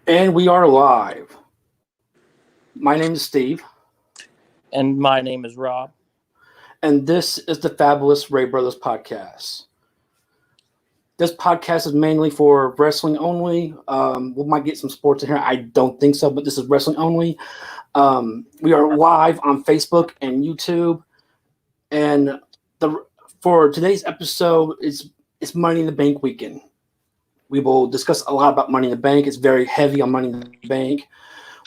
And we are live. My name is Steve, And my name is Rob. and this is the Fabulous Ray Brothers podcast. This podcast is mainly for wrestling only. We might get some sports in here. I don't think so, but this is wrestling only. We are live on Facebook and YouTube, and for today's episode, it's Money in the Bank weekend. We will discuss a lot about Money in the Bank. It's very heavy on Money in the Bank.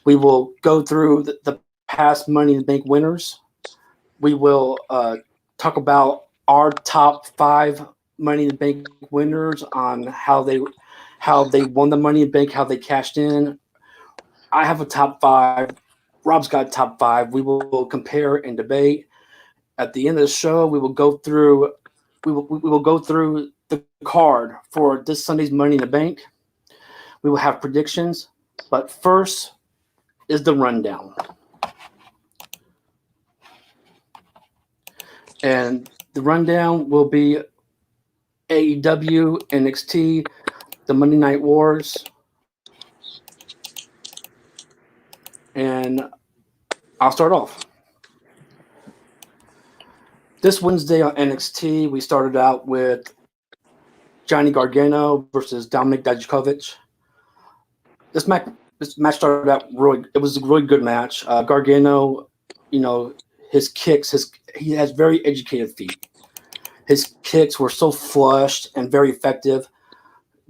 We will go through the past Money in the Bank winners. We will talk about our top 5 Money in the Bank winners on how they won the Money in the Bank, how they cashed in. I have a top 5. Rob's got a top 5. We will compare and debate. At the end of the show, we will go through the card for this Sunday's Money in the Bank. We will have predictions, but first is the rundown. And the rundown will be AEW, NXT, the Monday Night Wars. And I'll start off. This Wednesday on NXT, we started out with Johnny Gargano versus Dominik Dijakovic. This match started out it was a really good match. Gargano, his kicks, he has very educated feet. His kicks were so flushed and very effective.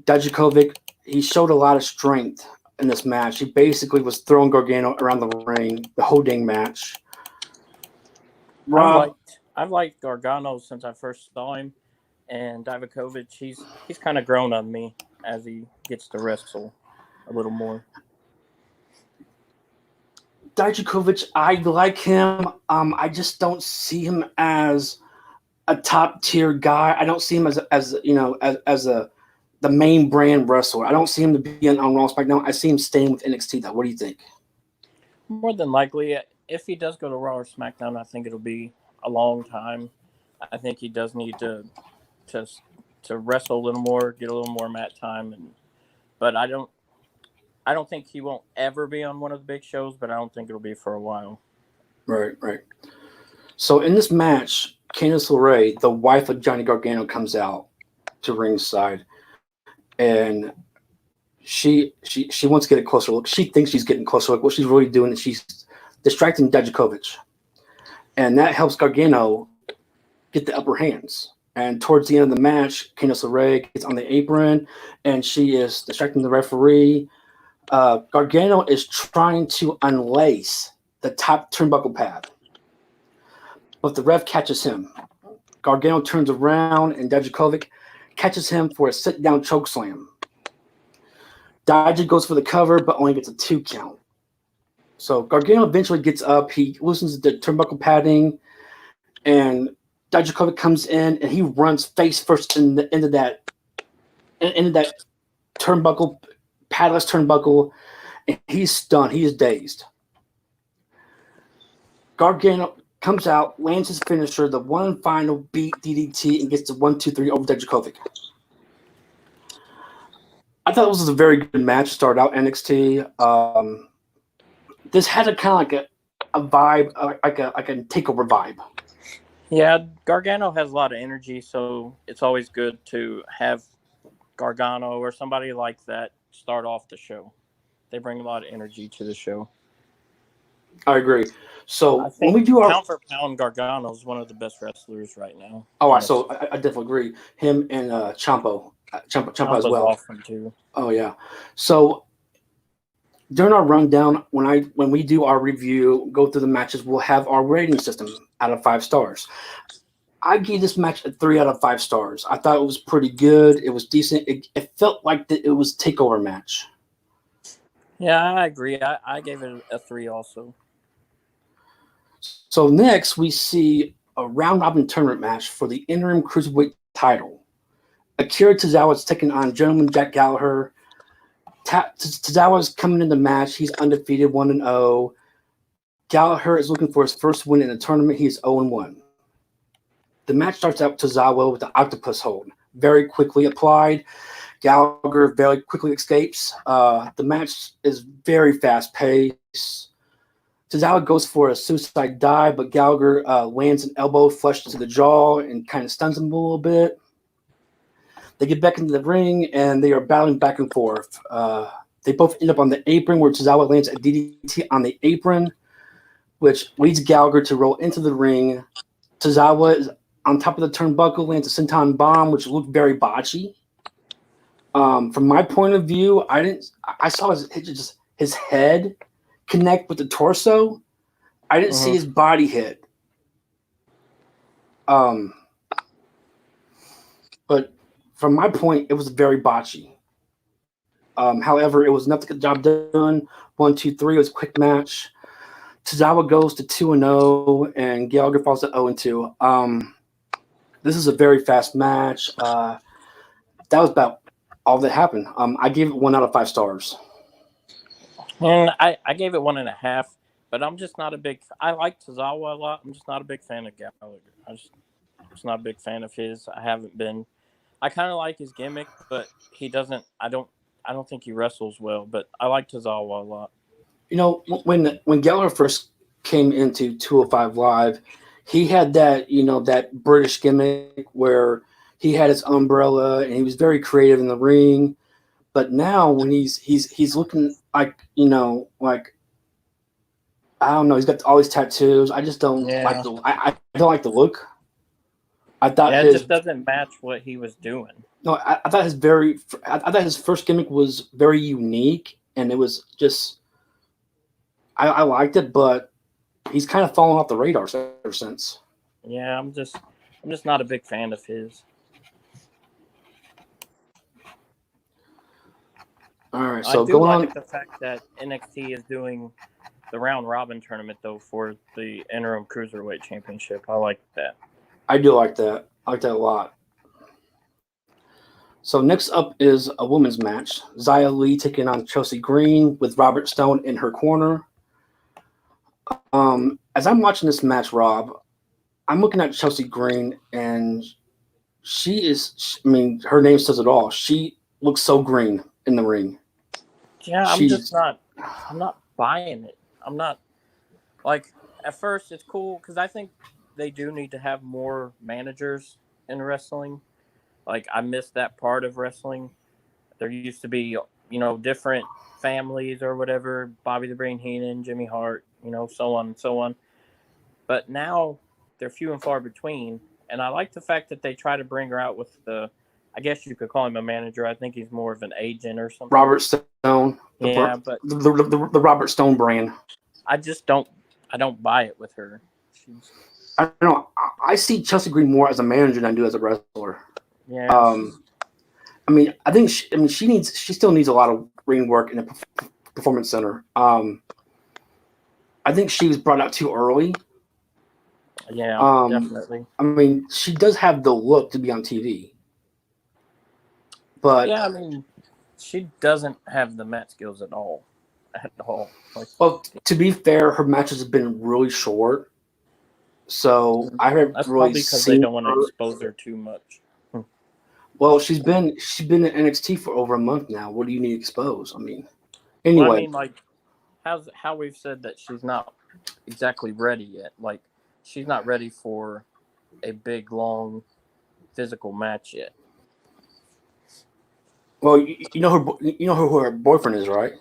Dijakovic, he showed a lot of strength in this match. He basically was throwing Gargano around the ring the whole dang match. Rob, I've liked Gargano since I first saw him, and Divakovic, he's kind of grown on me as he gets to wrestle a little more. Dijakovic, I like him. I just don't see him as a top tier guy. I don't see him as the main brand wrestler. I don't see him to be on Raw SmackDown. I see him staying with NXT. Though, what do you think? More than likely, if he does go to Raw or SmackDown, I think it'll be a long time. I think he does need to wrestle a little more, get a little more mat time, but I don't think he won't ever be on one of the big shows, but I don't think it'll be for a while. Right. So in this match, Candice LeRae, the wife of Johnny Gargano, comes out to ringside, and she wants to get a closer look. She thinks she's getting a closer look. What she's really doing is she's distracting Dijakovic, and that helps Gargano get the upper hands. And towards the end of the match, Candice LeRae gets on the apron, and she is distracting the referee. Gargano is trying to unlace the top turnbuckle pad, but the ref catches him. Gargano turns around, and Dijakovic catches him for a sit-down chokeslam. Dija goes for the cover, but only gets a 2 count. So Gargano eventually gets up. He loosens the turnbuckle padding, and Dijakovic comes in, and he runs face first into that turnbuckle, padless turnbuckle, and he's stunned. He is dazed. Gargano comes out, lands his finisher, the one final beat DDT, and gets the 1-2-3 over Dijakovic. I thought this was a very good match to start out NXT. This had a kind of like a vibe, like a takeover vibe. Yeah, Gargano has a lot of energy, so it's always good to have Gargano or somebody like that start off the show. They bring a lot of energy to the show. I agree. So I think when we do pound for pound, Gargano is one of the best wrestlers right now. Oh, so I definitely agree. Him and Ciampa as well. Awesome too. Oh yeah. So during our rundown, when we do our review, go through the matches, we'll have our rating system out of 5 stars. I gave this match a 3 out of 5 stars. I thought it was pretty good. It was decent. It felt like it was a takeover match. Yeah, I agree. I gave it a 3 also. So next, we see a round-robin tournament match for the interim cruiserweight title. Akira Tozawa is taking on Gentleman Jack Gallagher. Tozawa is coming in the match. He's undefeated, 1-0. Gallagher is looking for his first win in the tournament. He is 0-1. The match starts out Tozawa with the octopus hold, very quickly applied. Gallagher very quickly escapes. The match is very fast paced. Tozawa goes for a suicide dive, but Gallagher lands an elbow flush to the jaw and kind of stuns him a little bit. They get back into the ring and they are battling back and forth. They both end up on the apron where Tozawa lands a DDT on the apron, which leads Gallagher to roll into the ring. Tozawa is on top of the turnbuckle, lands a senton bomb, which looked very botchy. From my point of view, I saw his head connect with the torso. I didn't see his body hit. But from my point, it was very botchy. However, it was enough to get the job done. 1, 2, 3. It was a quick match. Tozawa goes to 2-0, and Gallagher falls to 0-2. This is a very fast match. That was about all that happened. I gave it 1 out of 5 stars. And I gave it 1.5, but I'm just not a big. I like Tozawa a lot. I'm just not a big fan of Gallagher. I'm just not a big fan of his. I haven't been. I kind of like his gimmick, but he doesn't. I don't think he wrestles well. But I like Tozawa a lot. You know, when Gallagher first came into 205 Live, he had that that British gimmick where he had his umbrella and he was very creative in the ring. But now when he's looking like like I don't know, he's got all these tattoos. I just don't like the I don't like the look. I thought it just doesn't match what he was doing. No, I thought his first gimmick was very unique, and it was just I liked it, but he's kind of fallen off the radar ever since. Yeah, I'm just not a big fan of his. All right, so I do like the fact that NXT is doing the round robin tournament though for the interim cruiserweight championship. I like that. I do like that. I like that a lot. So next up is a women's match. Xia Li taking on Chelsea Green with Robert Stone in her corner. As I'm watching this match, Rob, I'm looking at Chelsea Green, and her name says it all. She looks so green in the ring. Yeah, I'm not buying it. I'm not, like, at first it's cool because I think they do need to have more managers in wrestling. Like, I miss that part of wrestling. There used to be, different families or whatever, Bobby the Brain Heenan, Jimmy Hart, so on and so on. But now they're few and far between. And I like the fact that they try to bring her out with I guess you could call him a manager. I think he's more of an agent or something. Robert Stone. But the Robert Stone brand. I don't buy it with her. I don't know. I see Chelsea Green more as a manager than I do as a wrestler. Yeah. I think she still needs a lot of ring work in a performance center. I think she was brought out too early. Yeah, definitely. She does have the look to be on TV. But yeah, she doesn't have the mat skills at all. Well, to be fair, her matches have been really short. So I haven't That's really probably because seen they don't want to her. expose her too much. Well, she's been in NXT for over a month now. What do you need to expose? Anyway. How we've said that she's not exactly ready yet. Like, she's not ready for a big, long, physical match yet. Well, you know who her boyfriend is, right?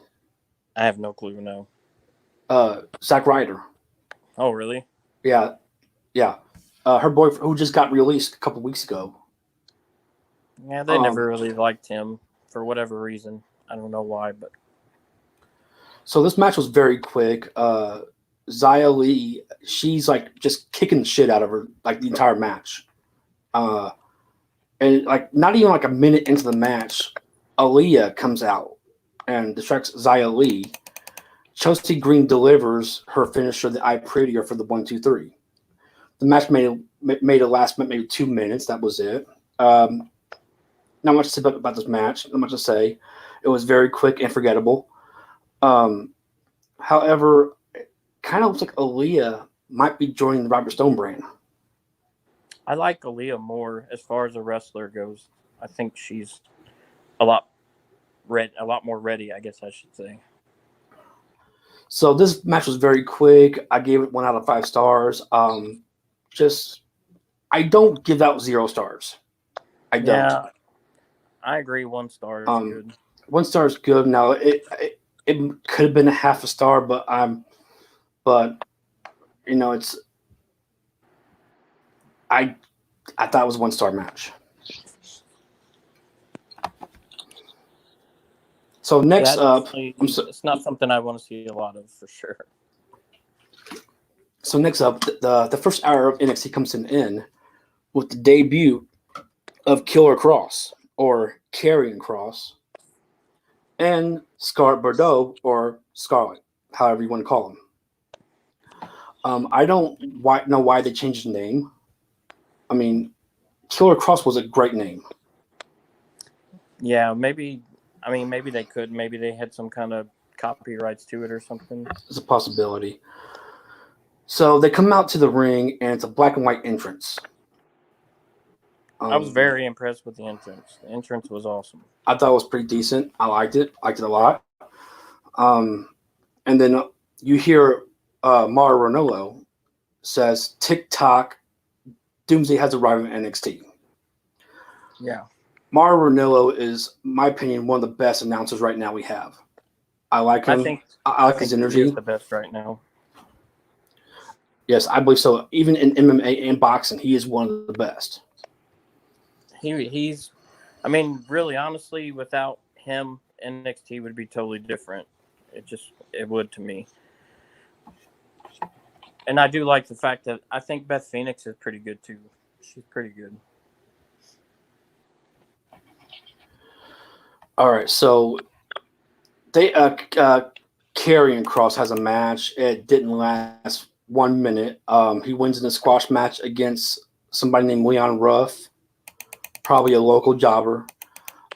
I have no clue. No. Zack Ryder. Oh, really? Yeah. Her boyfriend, who just got released a couple weeks ago. Yeah, they never really liked him for whatever reason. I don't know why, but. So this match was very quick. Xia Li, she's like just kicking the shit out of her like the entire match. And like not even like a minute into the match, Aaliyah comes out and distracts Xia Li. Chelsea Green delivers her finisher, the I Prettier, for the 1, 2, 3. The match made it last maybe 2 minutes. That was it. Not much to say about this match. Not much to say. It was very quick and forgettable. However, it kind of looks like Aaliyah might be joining the Robert Stone brand. I like Aaliyah more as far as a wrestler goes. I think she's a lot a lot more ready, I guess I should say. So this match was very quick. I gave it 1 out of 5 stars. Just I don't give out 0 stars. I don't. Yeah, I agree. 1 star is Um, good. 1 star is good. Now it could have been a half a star, but it's I thought it was a 1 star match. So next Yeah, up, it's not something I want to see a lot of for sure. so next up, the first hour of NXT comes to an end with the debut of Killer Cross or Karrion Cross and Scarlett Bordeaux or Scarlett, however you want to call him. I don't know why they changed his name. I mean, Killer Cross was a great name. Yeah, maybe. I mean, maybe they could. Maybe they had some kind of copyrights to it or something. It's a possibility. So they come out to the ring, and it's a black and white entrance. I was very impressed with the entrance. The entrance was awesome. I thought it was pretty decent. I liked it. Liked it a lot. And then you hear Mauro Ranallo says, "TikTok, Doomsday has arrived in NXT." Yeah. Mauro Ranallo is, in my opinion, one of the best announcers right now we have. I like him. I like his energy. He's the best right now. Yes, I believe so. Even in MMA and boxing, he is one of the best. He's. I mean, really, honestly, without him, NXT would be totally different. It would to me. And I do like the fact that I think Beth Phoenix is pretty good too. She's pretty good. All right, so they Karrion Cross has a match. It didn't last 1 minute. He wins in a squash match against somebody named Leon Ruff, probably a local jobber.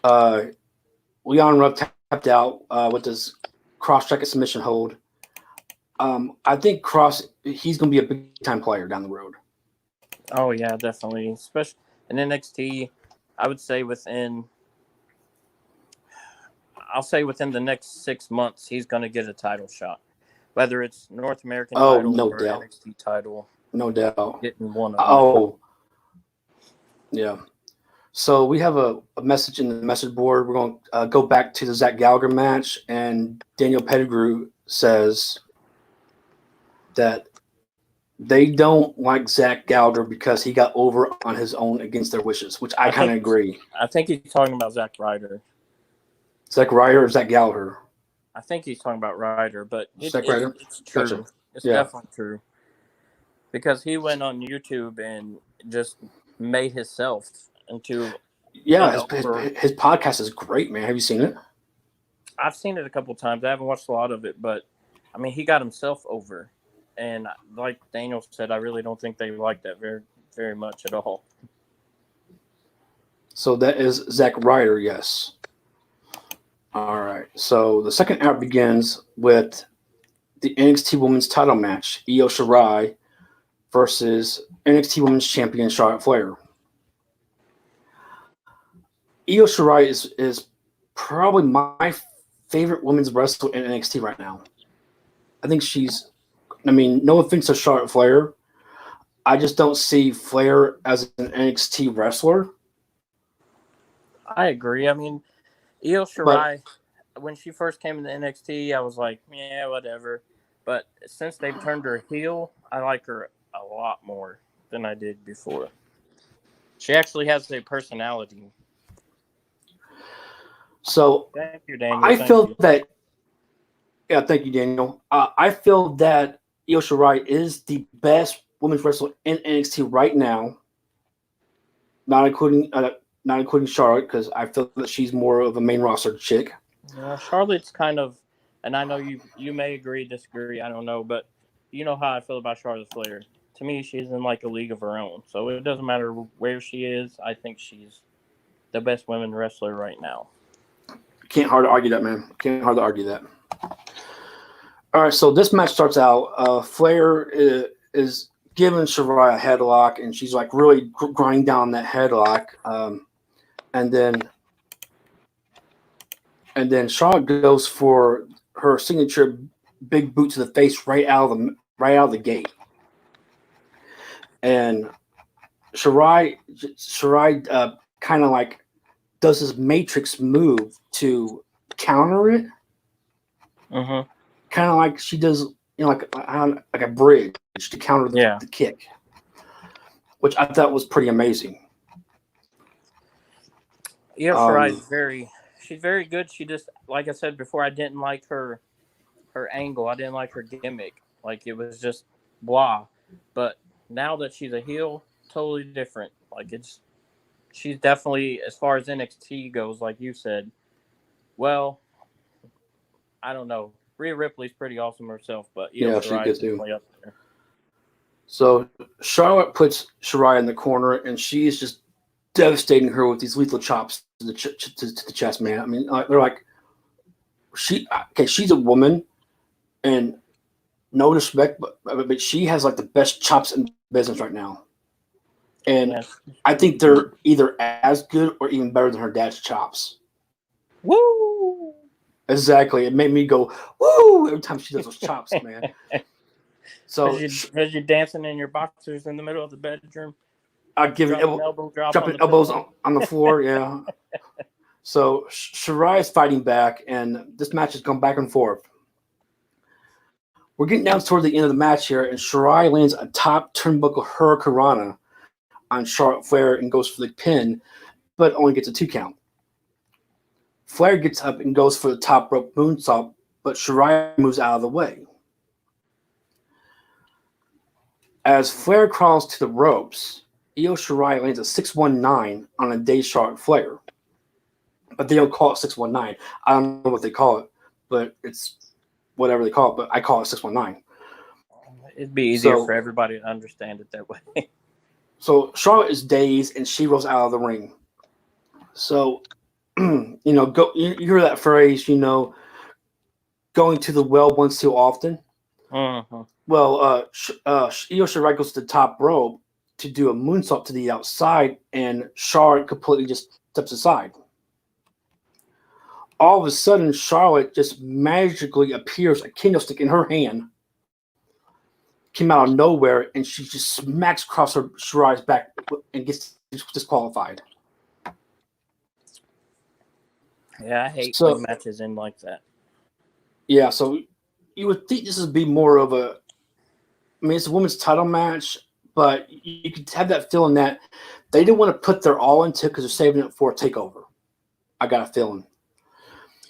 Leon Ruff tapped out with his cross-jacket submission hold. I think Cross, he's going to be a big-time player down the road. Oh, yeah, definitely. Especially in NXT, I would say within the next 6 months, he's going to get a title shot. Whether it's North American title no or doubt. NXT title. No doubt. Getting one of them. Oh, yeah. So we have a message in the message board. We're going to go back to the Zach Gallagher match, and Daniel Pettigrew says that they don't like Zach Gallagher because he got over on his own against their wishes, which I kind of agree. I think he's talking about Zack Ryder. Zack Ryder or Zach Gallagher? I think he's talking about Ryder, but It's true. Gotcha. It's definitely true. Because he went on YouTube and just made himself into... Yeah, his podcast is great, man. Have you seen it? I've seen it a couple times. I haven't watched a lot of it, but, I mean, he got himself over. And like Daniel said, I really don't think they like that very, very much at all. So that is Zack Ryder, yes. All right. So the second hour begins with the NXT Women's title match, Io Shirai versus NXT Women's Champion Charlotte Flair. Io Shirai is probably my favorite women's wrestler in NXT right now. I think no offense to Charlotte Flair, I just don't see Flair as an NXT wrestler. I agree. I mean, Io Shirai, when she first came into NXT, I was like, yeah, whatever. But since they've turned her heel, I like her a lot more than I did before. She actually has a personality. So thank you, Daniel. I feel that. Yeah, thank you, Daniel. I feel that Io Shirai is the best women's wrestler in NXT right now, not including Charlotte, because I feel that she's more of a main roster chick. Yeah, Charlotte's kind of, and I know you may agree, disagree, I don't know, but you know how I feel about Charlotte Flair. To me, she's in like a league of her own. So it doesn't matter where she is. I think she's the best women wrestler right now. Can't hardly argue that, man. Can't hardly argue that. All right, so this match starts out. Flair is giving Shirai a headlock, and she's like really grinding down that headlock. And then And then Charlotte goes for her signature big boot to the face right out of the gate. And Shirai kind of like does this matrix move to counter it, Mm-hmm. kind of like she does, like a bridge to counter Yeah. the kick, which I thought was pretty amazing. Yeah, Shirai's she's very good. She just, like I said before, I didn't like her angle. I didn't like her gimmick. Like, it was just blah. But now that she's a heel, totally different. Like, she's definitely, as far as NXT goes, like you said, well, I don't know. Rhea Ripley's pretty awesome herself, but Io Yeah, she's Shirai good is too. definitely up there. So Charlotte puts Shirai in the corner, and she's just devastating her with these lethal chops to the to the chest, man. I mean, they're like, she's a woman, and no disrespect, but she has like the best chops in business right now, and Yes. I think they're either as good or even better than her dad's chops. Woo! Exactly, it made me go woo every time she does those chops, man. So as you dancing in your boxers in the middle of the bedroom, I give an elbow drop on dropping the elbows pillow. on the floor, yeah. So Shirai is fighting back, and this match has gone back and forth. We're getting down toward the end of the match here, and Shirai lands a top turnbuckle hurricanrana on Charlotte Flair and goes for the pin, but only gets a 2 count. Flair gets up and goes for the top rope moonsault, but Shirai moves out of the way. As Flair crawls to the ropes, Io Shirai lands a 619 on a dazed Charlotte Flair. But they don't call it 619. I don't know what they call it, but it's whatever they call it, but I call it 619. It'd be easier for everybody to understand it that way. So Charlotte is dazed and she rolls out of the ring. So, you hear that phrase, going to the well once too often. Mm-hmm. Well, Io Shirai goes to the top rope to do a moonsault to the outside, and Charlotte completely just steps aside. All of a sudden, Charlotte just magically appears, a candlestick in her hand, came out of nowhere, and she just smacks across her Shirai's back and gets disqualified. Yeah, I hate when matches end like that. Yeah, so you would think this would be more of it's a women's title match, but you could have that feeling that they didn't want to put their all into it because they're saving it for a takeover. I got a feeling.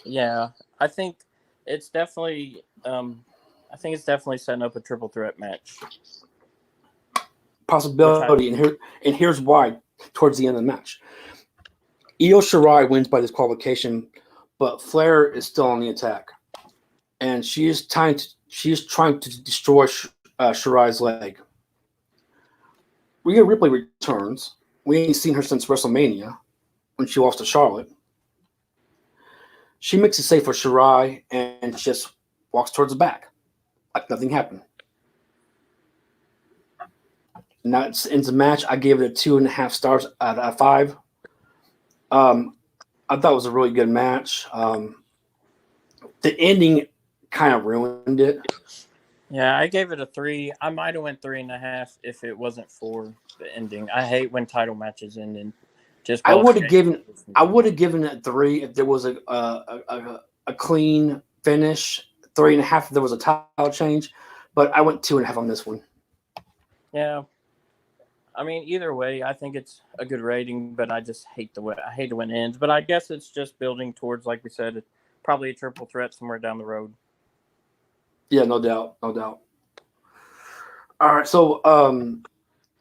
Yeah, I think it's definitely. I think it's definitely setting up a triple threat match. Possibility, and here's why. Towards the end of the match, Io Shirai wins by disqualification, but Flair is still on the attack, and she is trying to destroy Shirai's leg. Rhea Ripley returns. We ain't seen her since WrestleMania when she lost to Charlotte. She makes it safe for Shirai and just walks towards the back like nothing happened. And that ends the match. I gave it a 2.5 stars out of 5. I thought it was a really good match. The ending kind of ruined it. Yeah, I gave it a 3. I might have went 3.5 if it wasn't for the ending. I hate when title matches end and just. I would have given it 3 if there was a clean finish. 3.5 if there was a title change, but I went 2.5 on this one. Yeah, I mean, either way, I think it's a good rating, but I just hate when it ends. But I guess it's just building towards, like we said, probably a triple threat somewhere down the road. Yeah, no doubt. All right, so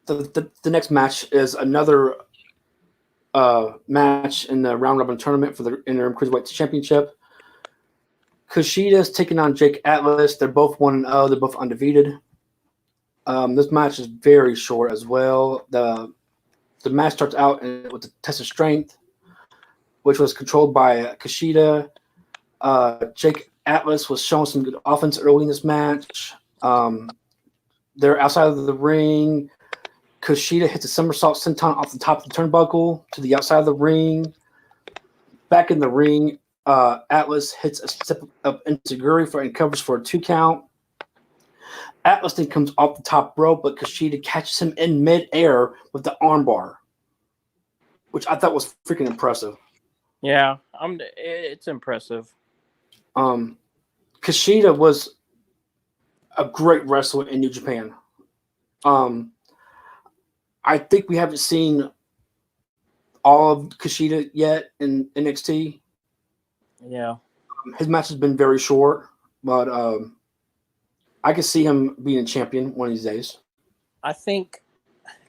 the next match is another match in the round robin tournament for the interim cruiserweight championship. Kushida's taking on Jake Atlas. They're both 1-0. They're both undefeated. This match is very short as well. The match starts out with the test of strength, which was controlled by Kushida. Jake Atlas was showing some good offense early in this match. They're outside of the ring. Kushida hits a somersault senton off the top of the turnbuckle to the outside of the ring. Back in the ring, Atlas hits a step up into Guri and covers for a 2 count. Atlas then comes off the top rope, but Kushida catches him in midair with the armbar, which I thought was freaking impressive. Yeah, it's impressive. Kushida was a great wrestler in New Japan. I think we haven't seen all of Kushida yet in NXT. Yeah. His match has been very short, but I could see him being a champion one of these days. I think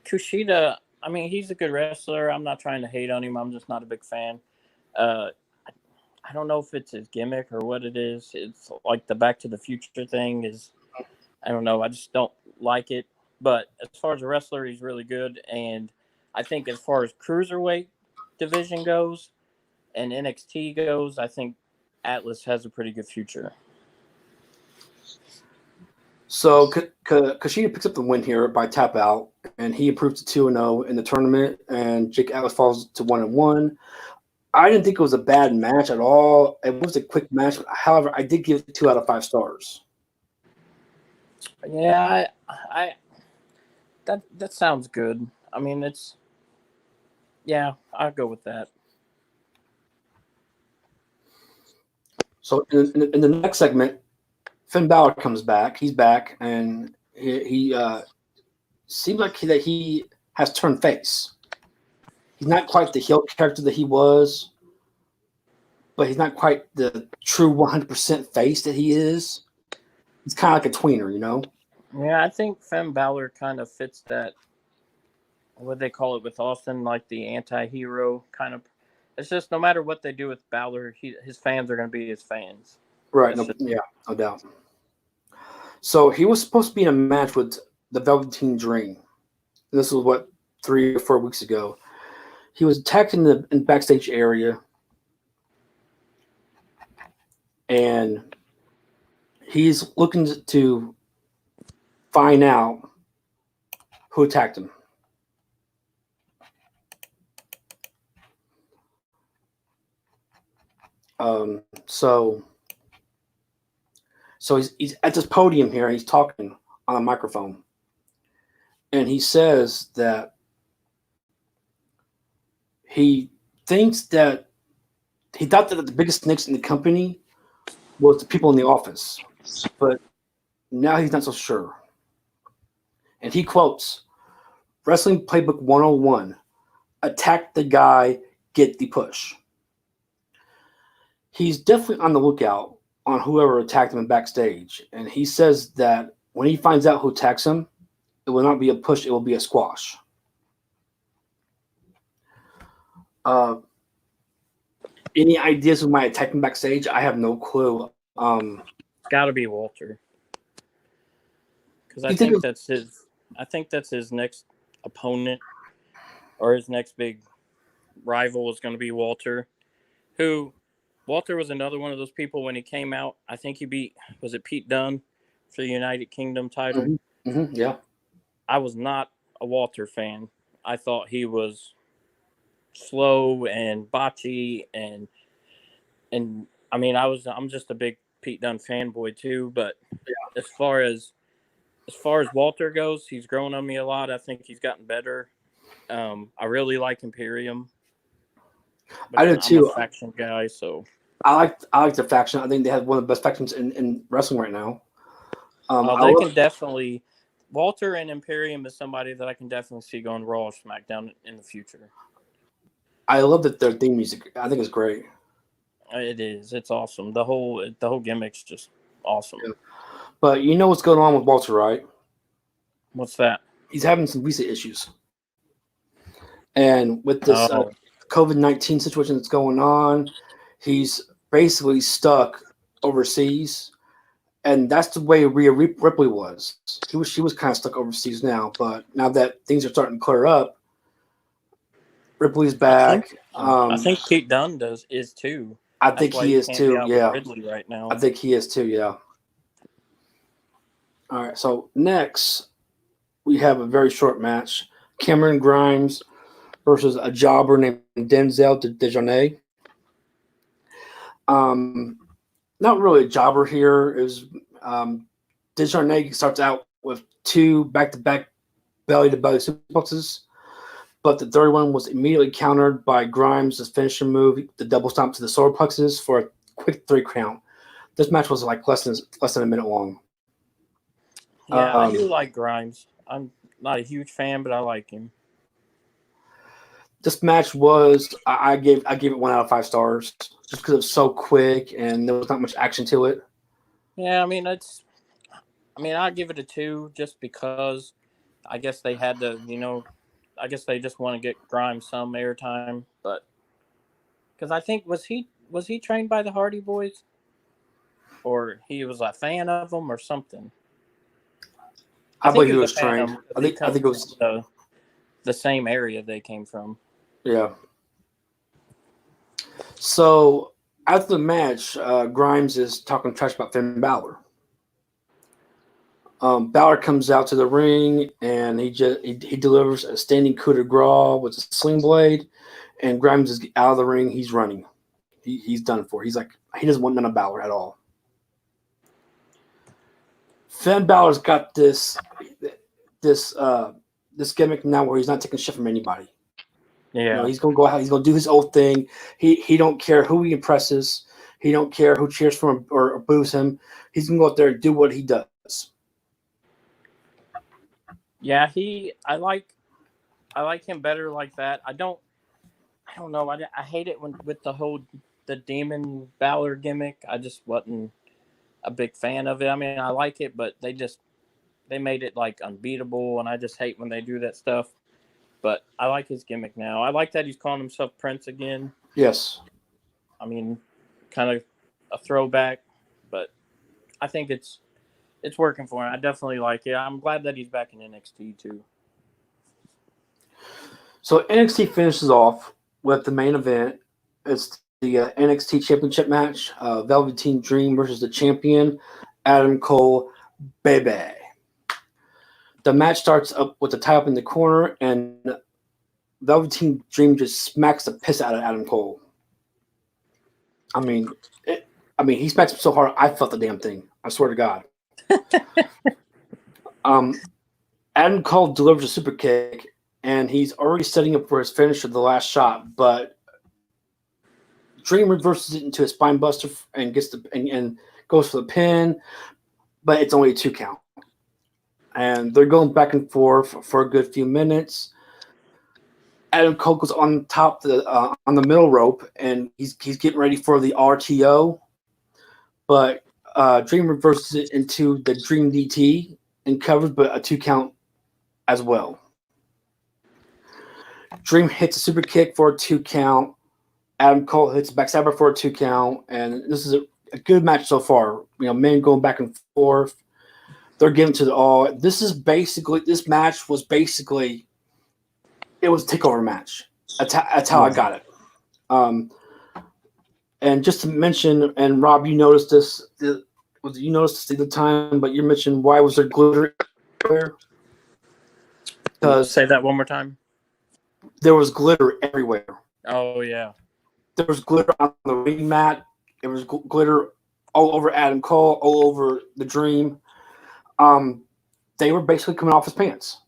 Kushida, I mean, he's a good wrestler. I'm not trying to hate on him. I'm just not a big fan. Uh, I don't know if it's his gimmick or what it is. It's like the Back to the Future thing is, I don't know. I just don't like it. But as far as a wrestler, he's really good. And I think as far as cruiserweight division goes and NXT goes, I think Atlas has a pretty good future. So Kushida picks up the win here by tap out, and he improves to 2-0 in the tournament. And Jake Atlas falls to 1-1. I didn't think it was a bad match at all. It was a quick match. However, I did give it 2 out of 5 stars. Yeah, I that sounds good. I mean, I'll go with that. So in the next segment, Finn Balor comes back. He's back, and he seems like that he has turned face. He's not quite the heel character that he was, but he's not quite the true 100% face that he is. He's kind of like a tweener, you know? Yeah, I think Finn Balor kind of fits that, what they call it with Austin, like the anti-hero kind of. It's just no matter what they do with Balor, his fans are going to be his fans. Right. No doubt. So he was supposed to be in a match with the Velveteen Dream. This was, 3 or 4 weeks ago. He was attacked in the backstage area, and he's looking to find out who attacked him. So he's at this podium here, and he's talking on a microphone, and he says that he thought that the biggest snakes in the company was the people in the office, but now he's not so sure. And he quotes Wrestling Playbook 101: attack the guy, get the push. He's definitely on the lookout on whoever attacked him backstage. And he says that when he finds out who attacks him, it will not be a push, it will be a squash. Any ideas who might attack him backstage? I have no clue. It's got to be Walter. Because I think that's his next opponent, or his next big rival is going to be Walter, Walter was another one of those people when he came out. I think he beat, was it Pete Dunne for the United Kingdom title? Mm-hmm. Mm-hmm. Yeah. I was not a Walter fan. I thought he was slow and botchy, and I mean, I'm just a big Pete Dunne fanboy too. But yeah, as far as Walter goes, he's grown on me a lot. I think he's gotten better. I really like Imperium. I do too. I'm a faction guy, so I like the faction. I think they have one of the best factions in wrestling right now. They can definitely. Walter and Imperium is somebody that I can definitely see going Raw or SmackDown in the future. I love that their theme music. I think it's great. It is. It's awesome. The whole gimmick's just awesome. Yeah. But you know what's going on with Walter, right? What's that? He's having some visa issues, and with this COVID-19 situation that's going on, he's basically stuck overseas. And that's the way Rhea Ripley was. She was kind of stuck overseas now, but now that things are starting to clear up, Ripley's back. I think Pete Dunne is too. I think he is too. Yeah, Ridley right now. I think he is too. Yeah. All right. So next, we have a very short match: Cameron Grimes versus a jobber named Denzel Dejournay. Not really a jobber here. It was Desjardins starts out with 2 back-to-back belly-to-belly suplexes, but the third one was immediately countered by Grimes' finisher move, the double stomp to the solar plexus for a quick 3 count. This match was like less than a minute long. Yeah, I do like Grimes. I'm not a huge fan, but I like him. This match was I gave it 1 out of 5 stars just because it was so quick and there was not much action to it. Yeah, I mean I give it a 2 just because I guess they had to, I guess they just want to get Grimes some airtime, but because I think was he trained by the Hardy Boys, or he was a fan of them or something. I I think believe he he was was a fan of trained. them I because he think I comes think it was from the same area they came from. yeah. So after the match, Grimes is talking trash about Finn Balor. Balor comes out to the ring and he delivers a standing coup de grace with a sling blade, and Grimes is out of the ring. He's running. He's done for. He's like he doesn't want none of Balor at all. Finn Balor's got this this gimmick now where he's not taking shit from anybody. Yeah. He's gonna go out. He's gonna do his own thing. He don't care who he impresses. He don't care who cheers for him or boos him. He's gonna go out there and do what he does. Yeah, I like him better like that. I don't know. I hate it when with the Demon Balor gimmick. I just wasn't a big fan of it. I mean, I like it, but they made it like unbeatable, and I just hate when they do that stuff. But I like his gimmick now. I like that he's calling himself Prince again. Yes. I mean, kind of a throwback, but I think it's working for him. I definitely like it. I'm glad that he's back in NXT too. So NXT finishes off with the main event. It's the NXT Championship match. Velveteen Dream versus the champion, Adam Cole, baby. The match starts up with the tie up in the corner, and Velveteen Dream just smacks the piss out of Adam Cole. I mean, he smacks him so hard, I felt the damn thing. I swear to God. Adam Cole delivers a super kick, and he's already setting up for his finisher, the last shot. But Dream reverses it into a spine buster and gets and goes for the pin, but it's only a 2 count. And they're going back and forth for a good few minutes. Adam Cole goes on top on the middle rope, and he's getting ready for the RTO, but Dream reverses it into the Dream DT and covers, but a 2 count as well. Dream hits a super kick for a 2 count. Adam Cole hits a backstabber for a 2 count, and this is a good match so far. Men going back and forth. They're giving to the all. This match was basically it was a takeover match. That's how I got it. And just to mention, and Rob, you noticed this. You noticed this at the time, but you mentioned why was there glitter everywhere? Because Say that one more time. There was glitter everywhere. Oh yeah. There was glitter on the ring mat. There was glitter all over Adam Cole, all over the Dream. They were basically coming off his pants.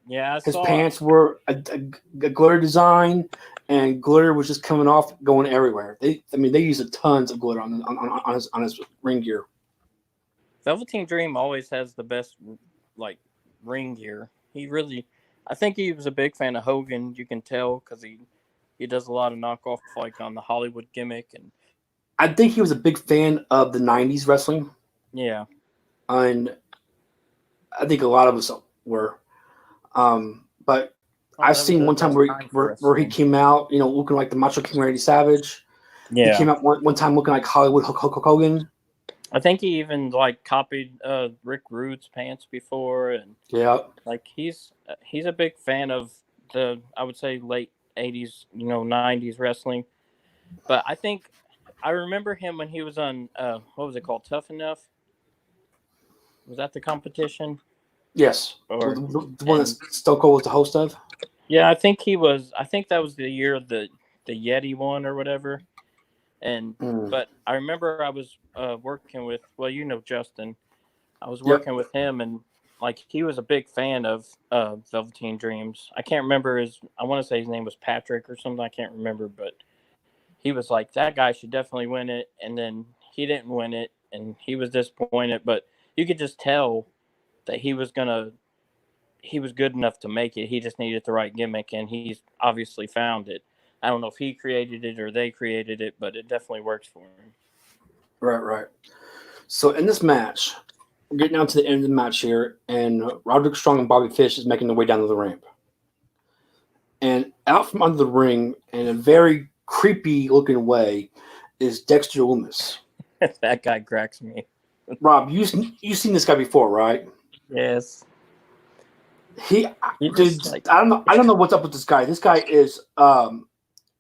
Yeah, his pants were a glitter design, and glitter was just coming off, going everywhere. They used tons of glitter on his ring gear. Velveteen Dream always has the best like ring gear. I think he was a big fan of Hogan. You can tell because he does a lot of knockoff like on the Hollywood gimmick, and I think he was a big fan of the '90s wrestling. Yeah, and I think a lot of us were. But I've seen one time where he came out, looking like the Macho King Randy Savage. Yeah, he came out one time looking like Hollywood Hulk Hogan. I think he even copied Rick Rude's pants before, and he's a big fan of I would say late '80s, '90s wrestling. But I remember him when he was on what was it called, Tough Enough? Was that the competition? Yes, the one that Stone Cold was the host of. Yeah, I think he was. I think that was the year of the Yeti one or whatever. And Mm. but I remember I was working with, well, Justin. I was Yep. working with him, and like he was a big fan of Velveteen Dreams. I can't remember his. I want to say his name was Patrick or something. I can't remember, but he was like, that guy should definitely win it, and then he didn't win it, and he was disappointed. But you could just tell that he was good enough to make it. He just needed the right gimmick, and he's obviously found it. I don't know if he created it or they created it, but it definitely works for him. Right. So in this match, we're getting down to the end of the match here, and Roderick Strong and Bobby Fish is making their way down to the ramp. And out from under the ring, in a very creepy looking way, is Dexter Loomis. That guy cracks me. Rob, you've seen this guy before, right? Yes. He, He dude, just like I don't know what's up with this guy. This guy is,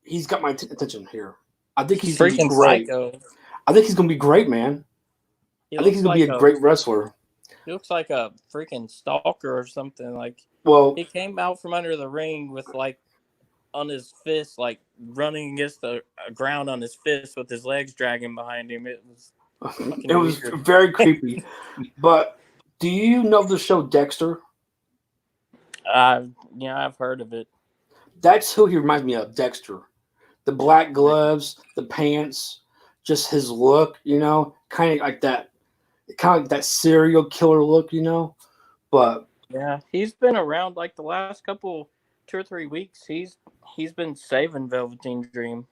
he's got my attention here. I think he's gonna be freaking great. psycho. I think he's gonna be great, man. He I think he's looks gonna be like a great wrestler. he looks like a freaking stalker or something. Like Well, he came out from under the ring with like on his fist, like running against the ground on his fist with his legs dragging behind him. It was fucking it was weird. very creepy. But do you know the show Dexter? I've heard of it. That's who he reminds me of, Dexter. The black gloves, the pants, just his look, kind of like that serial killer look, But Yeah, he's been around like the last couple 2 or 3 weeks. He's been saving Velveteen Dream.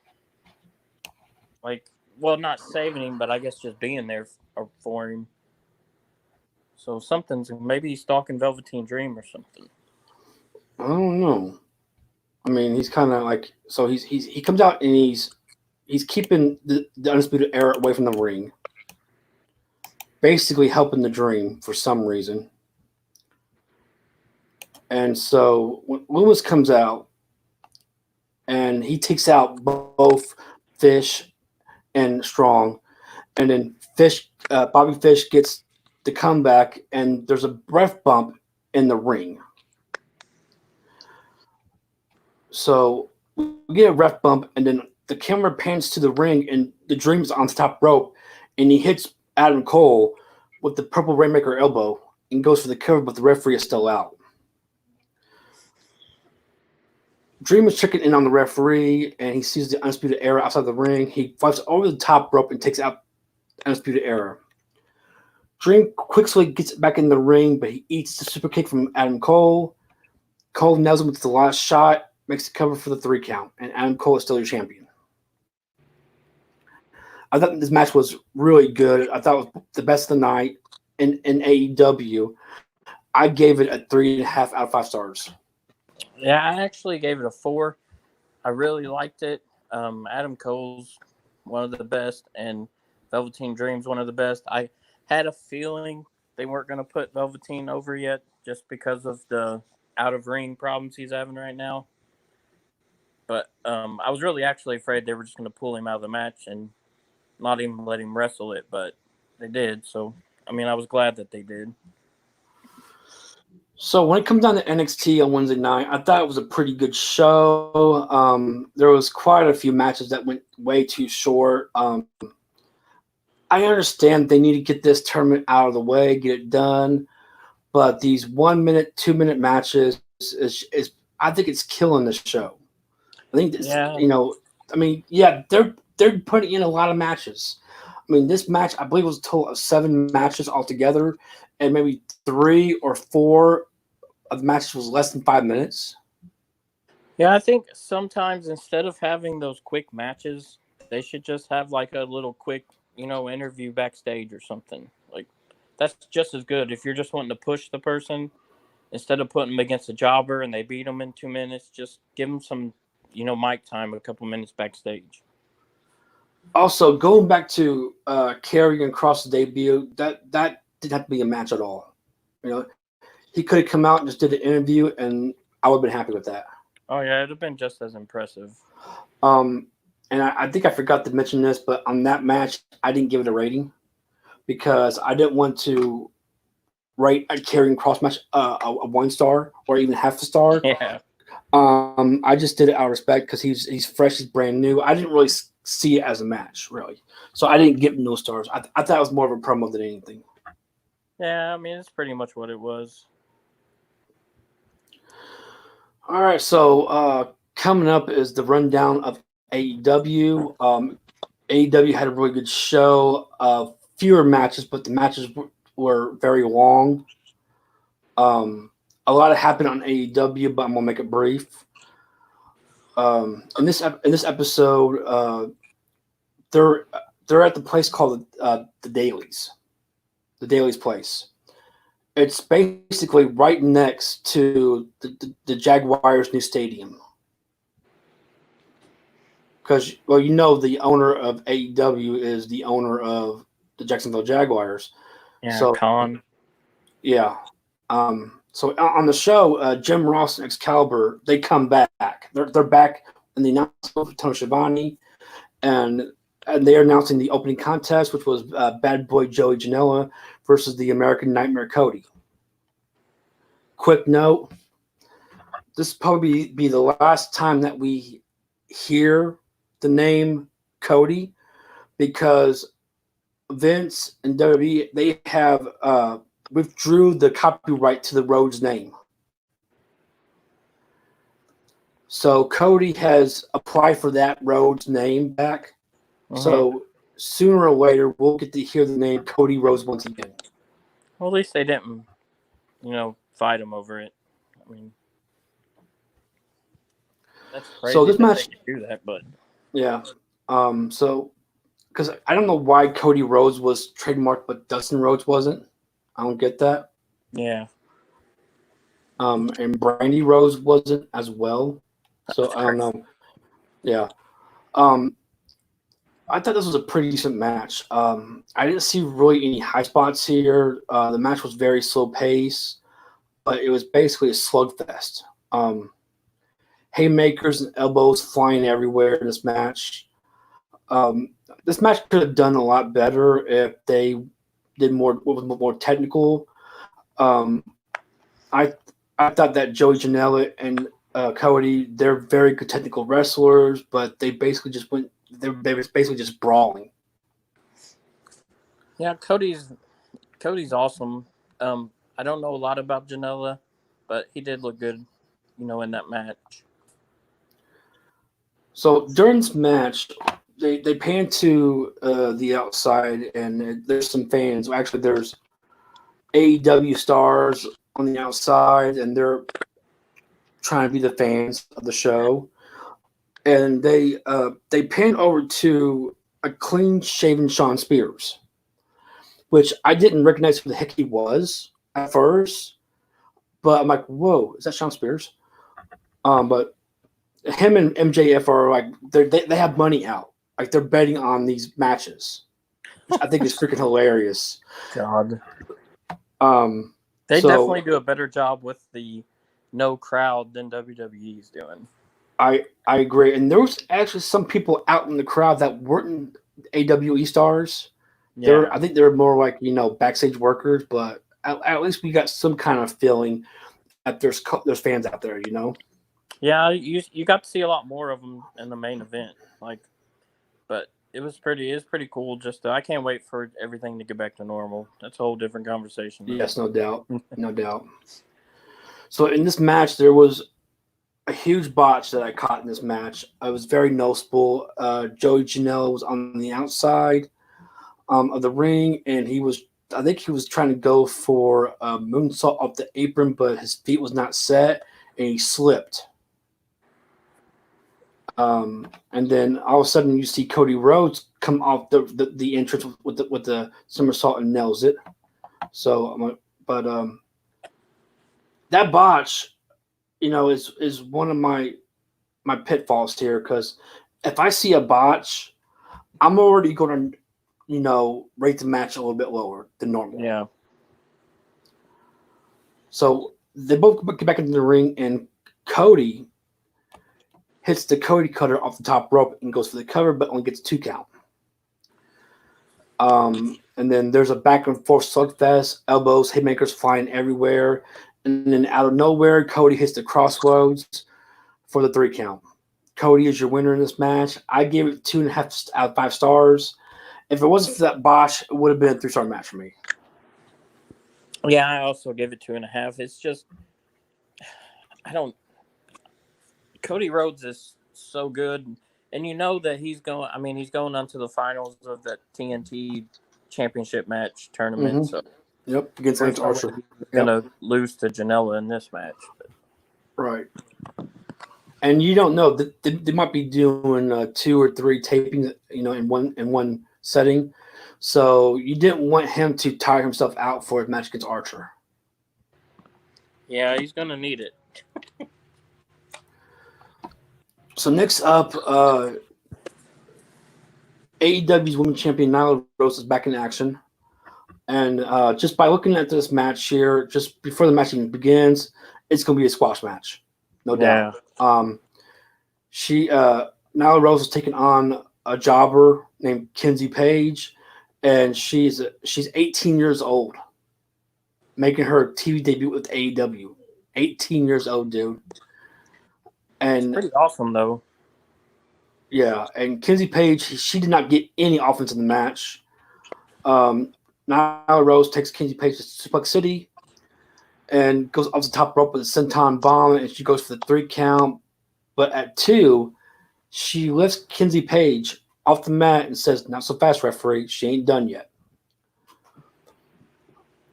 Like, well, not saving him, but I guess just being there for him. So something's maybe he's stalking Velveteen Dream or something. I don't know. I mean, he's kind of like he comes out and he's keeping the Undisputed Era away from the ring, basically helping the Dream for some reason. And so when Lewis comes out and he takes out both Fish and Strong, and then Bobby Fish gets the comeback, and there's a breath bump in the ring. So we get a ref bump, and then the camera pans to the ring, and the Dream's on the top rope, and he hits Adam Cole with the purple Rainmaker elbow and goes for the cover, but the referee is still out. Dream is checking in on the referee, and he sees the Undisputed Era outside the ring. He fights over the top rope and takes out the Undisputed Era. Dream quickly gets back in the ring, but he eats the super kick from Adam Cole. Cole nails him with the last shot, makes the cover for the 3 count, and Adam Cole is still your champion. I thought this match was really good. I thought it was the best of the night in AEW. I gave it a 3.5 out of 5 stars. Yeah, I actually gave it a 4. I really liked it. Adam Cole's one of the best, and Velveteen Dream's one of the best. I had a feeling they weren't going to put Velveteen over yet just because of the out-of-ring problems he's having right now. But I was really actually afraid they were just going to pull him out of the match and not even let him wrestle it, but they did. So, I mean, I was glad that they did. So when it comes down to NXT on Wednesday night, I thought it was a pretty good show. There was quite a few matches that went way too short. I understand they need to get this tournament out of the way, get it done, but these 1 minute, 2 minute matches is I think it's killing the show. I think this, they're putting in a lot of matches. I mean, this match, I believe, was a total of 7 matches altogether, and maybe 3 or 4 of the matches was less than 5 minutes. Yeah, I think sometimes instead of having those quick matches, they should just have like a little quick, interview backstage or something. Like, that's just as good. If you're just wanting to push the person, instead of putting them against a jobber and they beat them in 2 minutes, just give them some, mic time, a couple minutes backstage. Also, going back to Karrion Kross's debut, that didn't have to be a match at all. He could have come out and just did an interview, and I would have been happy with that. Oh yeah, it'd have been just as impressive. And I think I forgot to mention this, but on that match, I didn't give it a rating because I didn't want to rate a Karrion Kross match a 1 star or even half a star. Yeah. I just did it out of respect because he's fresh, he's brand new. I didn't really see it as a match, really. So I didn't give no stars. I thought it was more of a promo than anything. Yeah, I mean, it's pretty much what it was. All right, so coming up is the rundown of AEW. AEW had a really good show. Fewer matches, but the matches were very long. A lot happened on AEW, but I'm gonna make it brief. In this episode, they're at the place called the Dailies place. It's basically right next to the Jaguars' new stadium. Because, well, you know, the owner of AEW is the owner of the Jacksonville Jaguars. Yeah, So, Khan. yeah. So on the show, Jim Ross and Excalibur, they come back. They're back in the announcement with Tony Schiavone, and they're announcing the opening contest, which was Bad Boy Joey Janela versus the American Nightmare Cody. Quick note: this will probably be the last time that we hear the name Cody, because Vince and WWE, they have withdrew the copyright to the Rhodes name. So Cody has applied for that Rhodes name back. Mm-hmm. So sooner or later, we'll get to hear the name Cody Rhodes once again. Well, at least they didn't, fight him over it. I mean, that's crazy. So this match, they could do that, but yeah. So because I don't know why Cody Rhodes was trademarked, but Dustin Rhodes wasn't. I don't get that. Yeah. And Brandy Rhodes wasn't as well. So I don't know. Yeah. I thought this was a pretty decent match. I didn't see really any high spots here. The match was very slow pace, but it was basically a slugfest. Haymakers and elbows flying everywhere in this match. This match could have done a lot better if they did more technical. I thought that Joey Janela and Cody, they're very good technical wrestlers, but they basically just went. They were basically just brawling. Yeah, Cody's awesome. I don't know a lot about Janela, but he did look good, in that match. So during this match, they pan to the outside, and there's some fans. Actually, there's AEW stars on the outside, and they're trying to be the fans of the show. And they pan over to a clean-shaven Shawn Spears, which I didn't recognize who the heck he was at first. But I'm like, whoa, is that Shawn Spears? But him and MJF are like, they have money out. Like, they're betting on these matches, which I think is freaking hilarious. God. They definitely do a better job with the no crowd than WWE's doing. I agree. And there was actually some people out in the crowd that weren't AWE stars. Yeah. I think they're more like, backstage workers, but at least we got some kind of feeling that there's fans out there, Yeah, you got to see a lot more of them in the main event, but it was pretty cool. I can't wait for everything to get back to normal. That's a whole different conversation. Yes, no doubt, no doubt. So in this match, there was a huge botch that I caught in this match. It was very noticeable. Joey Janela was on the outside of the ring, and I think he was trying to go for a moonsault off the apron, but his feet was not set, and he slipped. And then all of a sudden, you see Cody Rhodes come off the entrance with the somersault and nails it. So, that botch, is one of my pitfalls here, because if I see a botch, I'm already going to, rate the match a little bit lower than normal. Yeah. So they both get back into the ring, and Cody hits the Cody cutter off the top rope and goes for the cover, but only gets 2 count. And then there's a back and forth slugfest, elbows, haymakers flying everywhere. And then out of nowhere, Cody hits the crossroads for the 3 count. Cody is your winner in this match. I gave it 2.5 out of 5 stars. If it wasn't for that botch, it would have been a 3-star match for me. Yeah, I also give it 2.5. It's just I don't. Cody Rhodes is so good, and you know that he's going. I mean, he's going on to the finals of the TNT Championship match tournament. Mm-hmm. So Yep, against Lance there's no way Archer. he's Yep, gonna lose to Janela in this match. But right. And you don't know that they might be doing 2 or 3 tapings, in one setting. So you didn't want him to tire himself out for a match against Archer. yeah, he's gonna need it. So next up, AEW's Women's Champion Nyla Rose is back in action. And just by looking at this match here, just before the match even begins, it's going to be a squash match, no doubt. Nyla Rose is taking on a jobber named Kenzie Page, and she's 18 years old, making her TV debut with AEW. 18 years old, dude. And Pretty awesome though. yeah, and Kenzie Page, she did not get any offense in the match. Nyla Rose takes Kenzie Page to Suplex City and goes off the top rope with a senton bomb, and she goes for the 3 count. But at 2, she lifts Kenzie Page off the mat and says, "Not so fast, referee. She ain't done yet."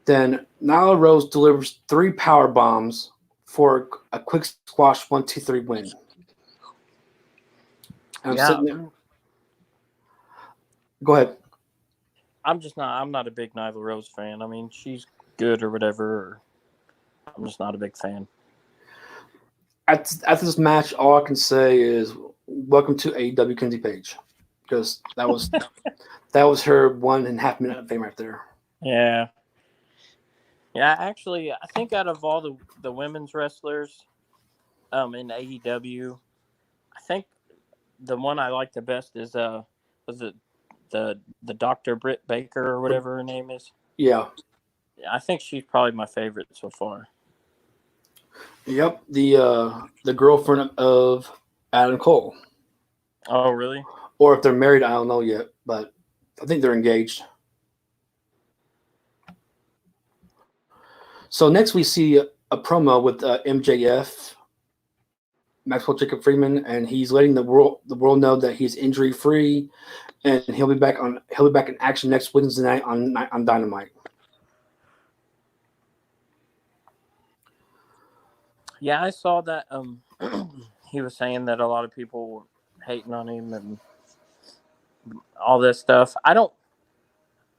Then Nyla Rose delivers 3 power bombs for a quick squash 1-2-3 win. And I'm sitting there. Go ahead. I'm not a big Nyla Rose fan. I mean, she's good or whatever. Or I'm just not a big fan. After this match, all I can say is welcome to AEW Kenzie Page, because that was her 1.5 minute of fame right there. Yeah. Yeah, actually, I think out of all the women's wrestlers in AEW, I think the one I like the best is was it the Dr. Britt Baker or whatever her name is. Yeah. I think she's probably my favorite so far. Yep, the girlfriend of Adam Cole. Oh, really? Or if they're married, I don't know yet, but I think they're engaged. So next we see a promo with MJF, Maxwell Jacob Freeman, and he's letting the world know that he's injury free, and he'll be back in action next Wednesday night on Dynamite. Yeah, I saw that. He was saying that a lot of people were hating on him and all this stuff. I don't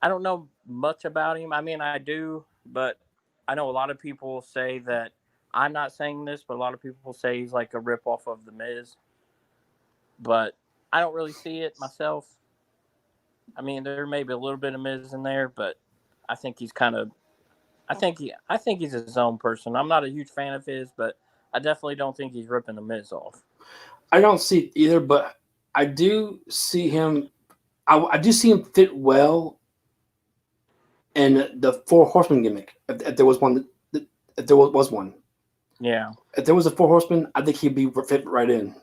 know much about him. I mean, I do, but I know a lot of people say that. I'm not saying this, but a lot of people say he's like a ripoff of The Miz. But I don't really see it myself. I mean, there may be a little bit of Miz in there, but I think he's kind of. I think he's his own person. I'm not a huge fan of his, but I definitely don't think he's ripping The Miz off. I don't see it either, but I do see him. I do see him fit well in the Four Horsemen gimmick. If there was one, if there was one. Yeah. If there was a Four Horsemen, I think he'd be fit right in.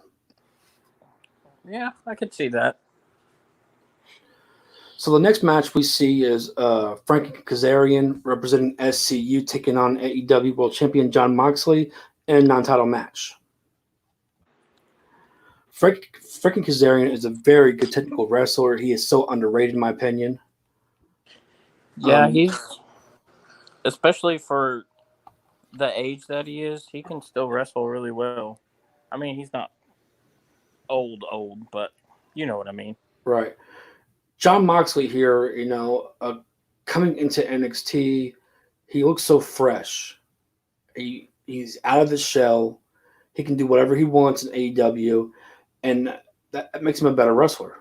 Yeah, I could see that. So the next match we see is Frankie Kazarian representing SCU taking on AEW World Champion Jon Moxley in a non-title match. Frankie Kazarian is a very good technical wrestler. He is so underrated, in my opinion. Yeah, he's especially for the age that he is. He can still wrestle really well. I mean, he's not old, but you know what I mean. Right. Jon Moxley here, coming into NXT, he looks so fresh. He's out of his shell. He can do whatever he wants in AEW, and that makes him a better wrestler.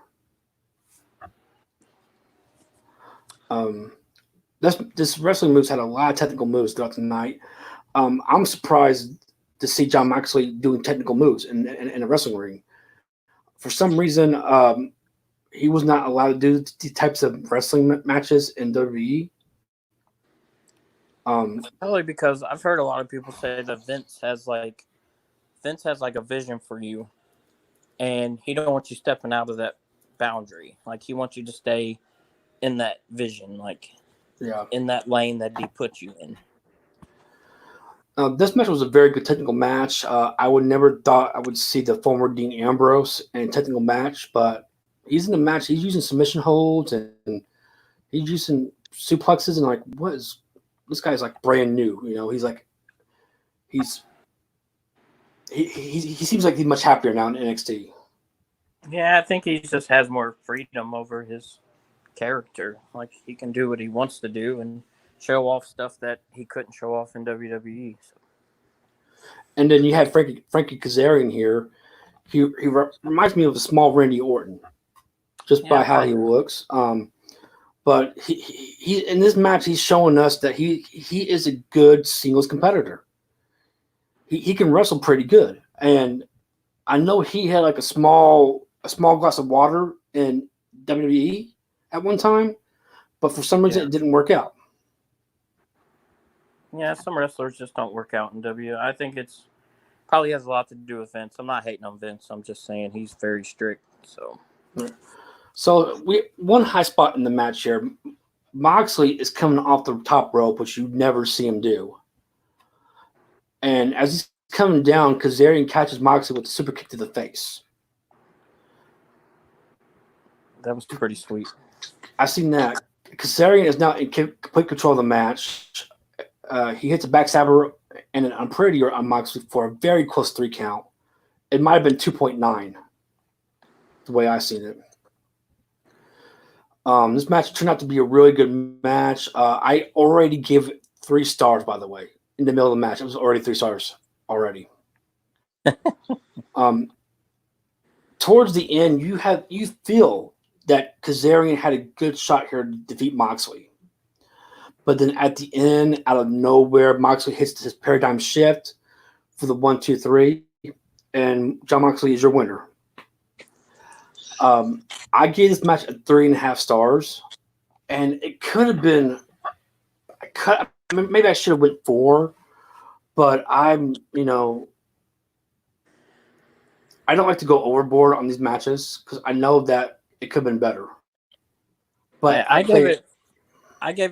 This wrestling moves had a lot of technical moves throughout the night. I'm surprised to see Jon Moxley doing technical moves in a wrestling ring. For some reason, he was not allowed to do these types of wrestling matches in WWE. Probably because I've heard a lot of people say that Vince has like a vision for you, and he don't want you stepping out of that boundary. Like he wants you to stay in that vision, like Yeah. in that lane that he put you in. This match was a very good technical match. I would never thought I would see the former Dean Ambrose in a technical match, but he's in the match. He's using submission holds and he's using suplexes and like, what is this guy's like brand new? You know, he's like he's he seems like he's much happier now in NXT. Yeah, I think he just has more freedom over his character. Like he can do what he wants to do and show off stuff that he couldn't show off in WWE. So. And then you had Frankie Kazarian here. He reminds me of a small Randy Orton, just by how he looks. But he in this match he's showing us that he is a good singles competitor. He can wrestle pretty good, and I know he had like a small glass of water in WWE at one time, but for some reason it didn't work out. Yeah, some wrestlers just don't work out in W. I think it's probably has a lot to do with Vince. I'm not hating on Vince. I'm just saying he's very strict. So we one high spot in the match here. Moxley is coming off the top rope, which you never see him do. And as he's coming down, Kazarian catches Moxley with a super kick to the face. That was pretty sweet. I've seen that. Kazarian is now in complete control of the match. He hits a backstabber and an unprettier on Moxley for a very close 3 count. It might have been 2.9, the way I've seen it. This match turned out to be a really good match. I already gave it 3 stars, by the way. In the middle of the match, it was already 3 stars already. Towards the end, you feel that Kazarian had a good shot here to defeat Moxley. But then at the end, out of nowhere, Moxley hits his paradigm shift for the 1, 2, 3, and Jon Moxley is your winner. I gave this match a 3.5 stars, and it could have been. Maybe I should have went 4, but I don't like to go overboard on these matches because I know that it could have been better. But I gave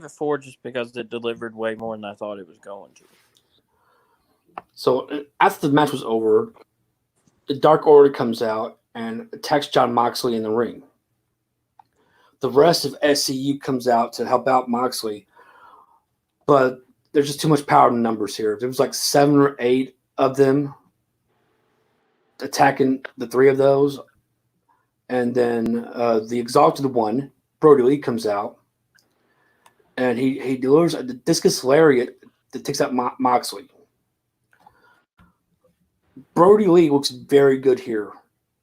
it 4 just because it delivered way more than I thought it was going to. So after the match was over, the Dark Order comes out and attacks Jon Moxley in the ring. The rest of SCU comes out to help out Moxley, but there's just too much power in numbers here. There was like 7 or 8 of them attacking the 3 of those, and then the Exalted One, Brody Lee, comes out, and he delivers a discus lariat that takes out Moxley. Brody Lee looks very good here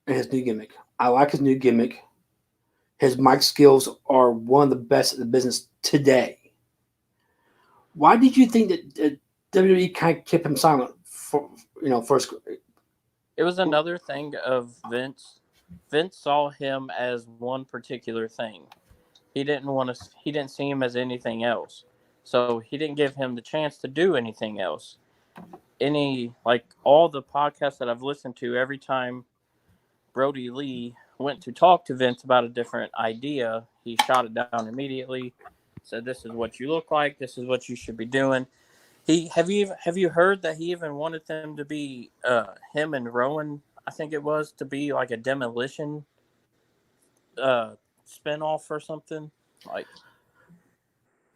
in his new gimmick. I like his new gimmick. His mic skills are one of the best in the business today. Why did you think that WWE kind of kept him silent for first? It was another thing of Vince. Vince saw him as one particular thing. He didn't see him as anything else. So he didn't give him the chance to do anything else. All the podcasts that I've listened to, every time Brody Lee went to talk to Vince about a different idea, he shot it down immediately, said, "This is what you look like. This is what you should be doing." Have you heard that he even wanted them to be him and Rowan? I think it was to be like a demolition spinoff or something. Like,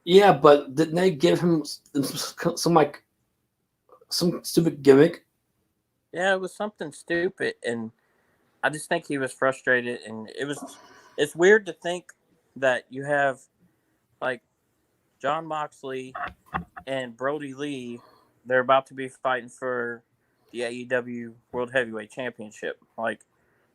yeah, but didn't they give him some stupid gimmick? Yeah, it was something stupid, and I just think he was frustrated, and it's weird to think that you have like Jon Moxley and Brody Lee, they're about to be fighting for the AEW World Heavyweight Championship. Like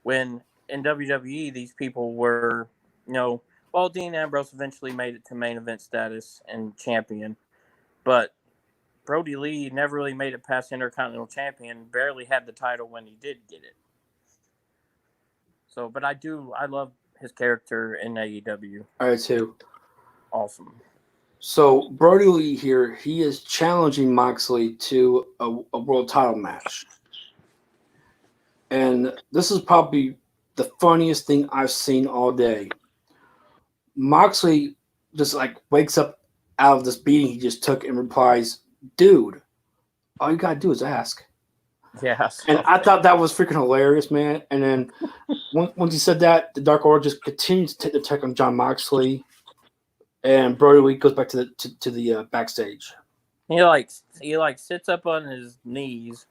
when in WWE, these people were, well, Dean Ambrose eventually made it to main event status and champion, but Brody Lee never really made it past Intercontinental Champion, barely had the title when he did get it. So, but I love his character in AEW. All right, too. Awesome. So Brody Lee here, he is challenging Moxley to a world title match. And this is probably the funniest thing I've seen all day. Moxley just like wakes up out of this beating he just took and replies, "Dude, all you gotta do is ask." Yeah. And So I thought that was freaking hilarious, man. And then once he said that, the Dark Order just continued to take the attack on John Moxley, and Brody Lee goes back to the backstage. he sits up on his knees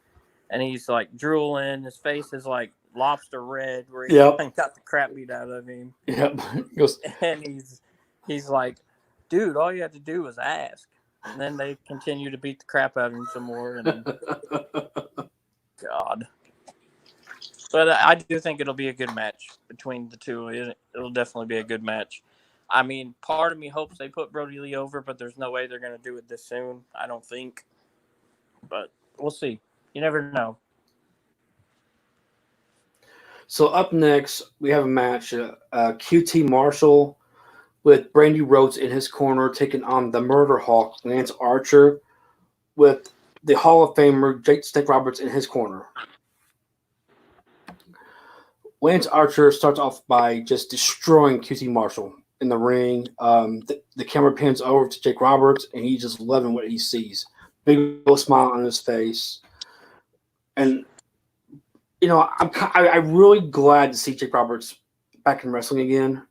and he's like drooling. His face is like lobster red, where he Yep. got the crap beat out of him. Yep. He goes, And he's like, "Dude, all you have to do is ask." And then they continue to beat the crap out of him some more. And God, but I do think it'll be a good match between the two. It'll definitely be a good match. I mean, part of me hopes they put Brody Lee over, but there's no way they're going to do it this soon. I don't think. But we'll see. You never know. so up next, we have a match. QT Marshall with Brandy Rhodes in his corner taking on the Murder Hawk, Lance Archer, with the Hall of Famer Jake Snake Roberts in his corner. Lance Archer starts off by just destroying QT Marshall in the ring. The camera pans over to Jake Roberts, and he's just loving what he sees. Big old smile on his face. And, I'm really glad to see Jake Roberts back in wrestling again.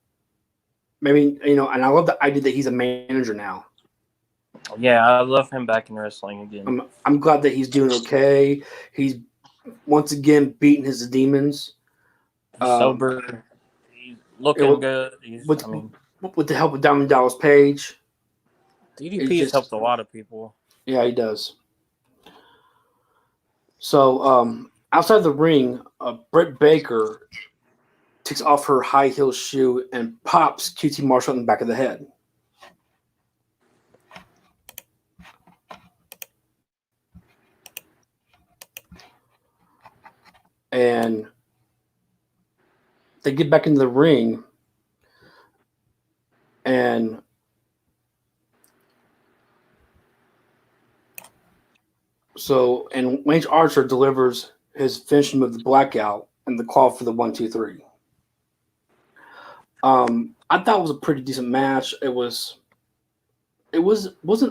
Maybe, and I love the idea that he's a manager now. Yeah, I love him back in wrestling again. I'm glad that he's doing okay. He's once again beating his demons. He's sober. He's looking good. With with the help of Diamond Dallas Page. DDP has helped a lot of people. Yeah, he does. So outside the ring, Britt Baker takes off her high heel shoe and pops QT Marshall in the back of the head. And they get back into the ring, and Lance Archer delivers his finishing move, the blackout, and the call for the 1-2-3. I thought it was a pretty decent match. Wasn't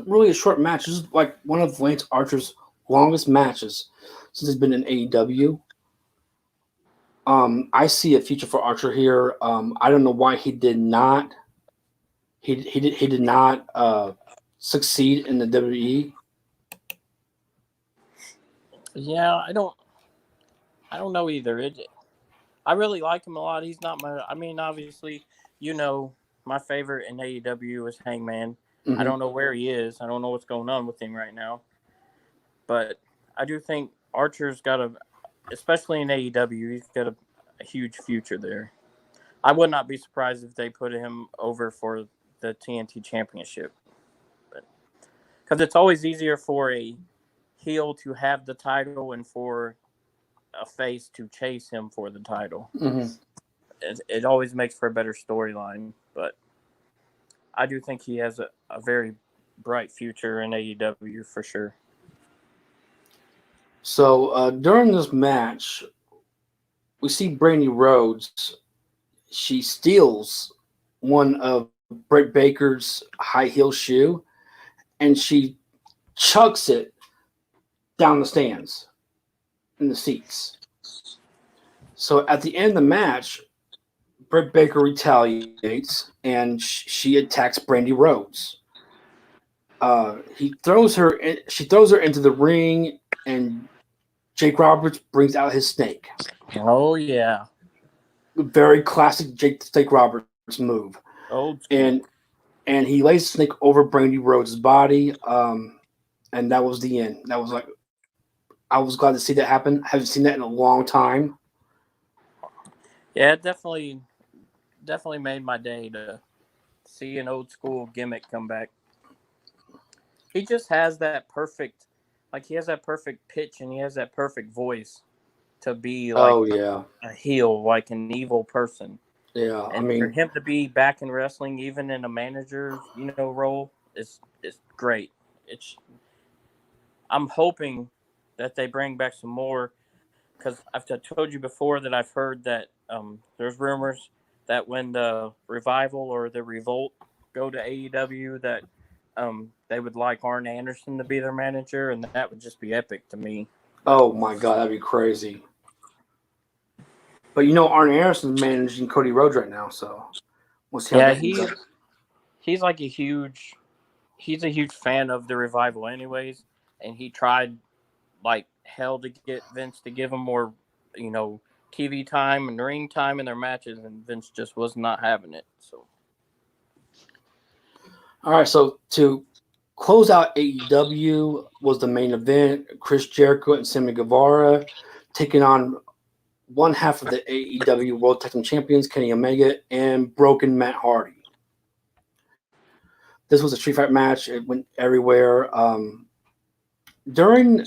really a short match. It was like one of Lance Archer's longest matches since he's been in AEW. I see a future for Archer here. I don't know why he did not. He did not succeed in the WWE. Yeah, I don't know either. I really like him a lot. He's not my. I mean, obviously, my favorite in AEW is Hangman. Mm-hmm. I don't know where he is. I don't know what's going on with him right now. But I do think Archer's got especially in AEW, he's got a huge future there. I would not be surprised if they put him over for the TNT Championship. Because it's always easier for a heel to have the title and for a face to chase him for the title. Mm-hmm. It always makes for a better storyline. But I do think he has a very bright future in AEW for sure. So during this match, we see Brandy Rhodes. She steals one of Britt Baker's high heel shoe, and she chucks it down the stands in the seats. So at the end of the match, Britt Baker retaliates and she attacks Brandy Rhodes. She throws her into the ring, and Jake Roberts brings out his snake. Oh yeah, very classic Jake Snake Roberts move. Old school. And he lays the snake over Brandy Rhodes' body, and that was the end. That was like, I was glad to see that happen. I haven't seen that in a long time. Yeah, it definitely made my day to see an old school gimmick come back. He just has that perfect, he has that perfect pitch and he has that perfect voice to be a heel, like an evil person. Yeah, and for him to be back in wrestling, even in a manager's role, is great. I'm hoping that they bring back some more because I've told you before that I've heard that there's rumors that when the Revival or the Revolt go to AEW, that they would like Arn Anderson to be their manager, and that would just be epic to me. Oh my god, that'd be crazy. But Arn Anderson's managing Cody Rhodes right now, so we'll see how that ends up. He's like a huge fan of the Revival, anyways, and he tried like hell to get Vince to give him more, TV time and ring time in their matches, and Vince just was not having it. So, all right, so to close out AEW was the main event: Chris Jericho and Sammy Guevara taking on one half of the AEW World Tag Team Champions, Kenny Omega, and Broken Matt Hardy. This was a street fight match. It went everywhere. During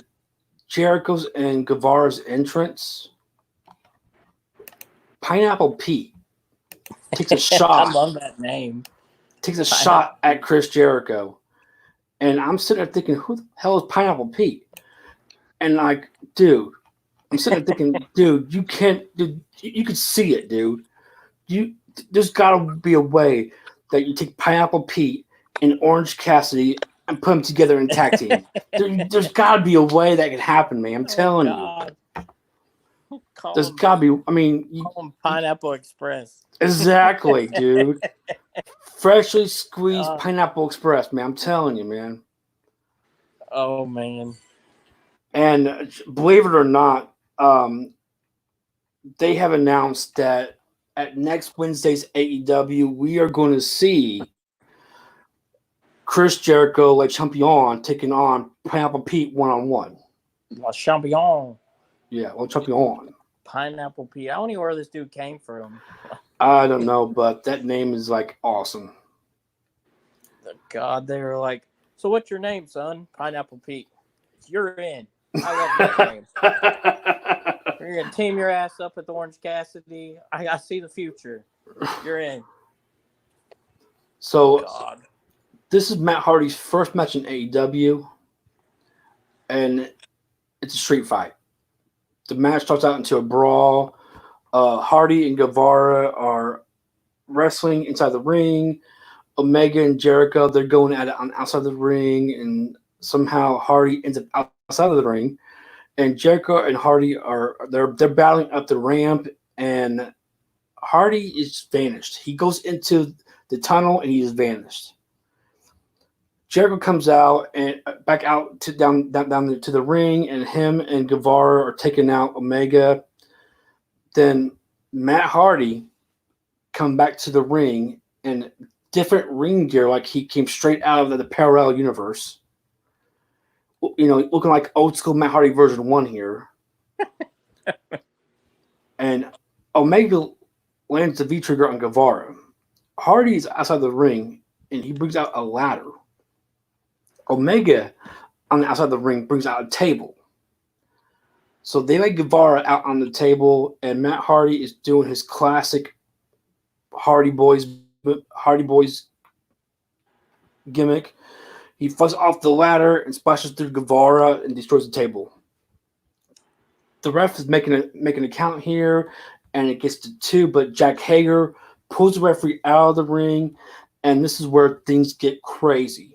Jericho's and Guevara's entrance, Pineapple Pete takes a shot. I love that name. Takes a shot at Chris Jericho. And I'm sitting there thinking, who the hell is Pineapple Pete? And like, dude, I'm sitting there thinking, dude, you can't, dude, you could see it, dude. There's got to be a way that you take Pineapple Pete and Orange Cassidy and put them together in tag team. There's got to be a way that could happen, man. I'm telling you. There's got to be. I mean, call them Pineapple Express. Exactly, dude. Freshly squeezed Pineapple Express, man. I'm telling you, man. Oh man. And believe it or not, they have announced that at next Wednesday's AEW, we are going to see Chris Jericho, Le Champion, taking on Pineapple Pete one-on-one. Le Champion. Yeah, Le Champion. Pineapple Pete. I don't know where this dude came from. I don't know, but that name is like awesome. God, they were like, so what's your name, son? Pineapple Pete. You're in. I love that name. You're going to team your ass up with Orange Cassidy. I see the future. You're in. So, God. This is Matt Hardy's first match in AEW, and it's a street fight. The match starts out into a brawl. Hardy and Guevara are wrestling inside the ring. Omega and Jericho, they're going at it on outside the ring, and somehow Hardy ends up outside of the ring. And Jericho and Hardy they're battling up the ramp, and Hardy is vanished. He goes into the tunnel and he is vanished. Jericho comes out and back out to down to the ring, and him and Guevara are taking out Omega. Then Matt Hardy come back to the ring in different ring gear, like he came straight out of the parallel universe. Looking like old school Matt Hardy version 1 here. And Omega lands the V-trigger on Guevara. Hardy's outside the ring, and he brings out a ladder. Omega, on the outside of the ring, brings out a table. So they let Guevara out on the table, and Matt Hardy is doing his classic Hardy Boys gimmick. He flies off the ladder and splashes through Guevara and destroys the table. The ref is making a count here, and it gets to 2, but Jack Hager pulls the referee out of the ring, and this is where things get crazy.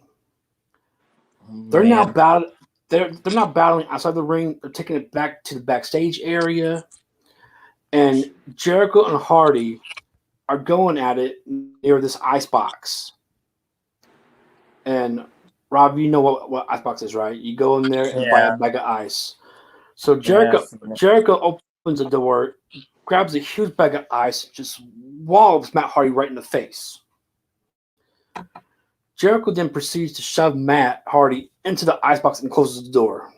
They're not battling outside the ring. They're taking it back to the backstage area. And Jericho and Hardy are going at it near this ice box. And Rob, you know what ice box is, right? You go in there and buy a bag of ice. So Jericho opens the door, grabs a huge bag of ice, just wallops Matt Hardy right in the face. Jericho then proceeds to shove Matt Hardy into the icebox and closes the door.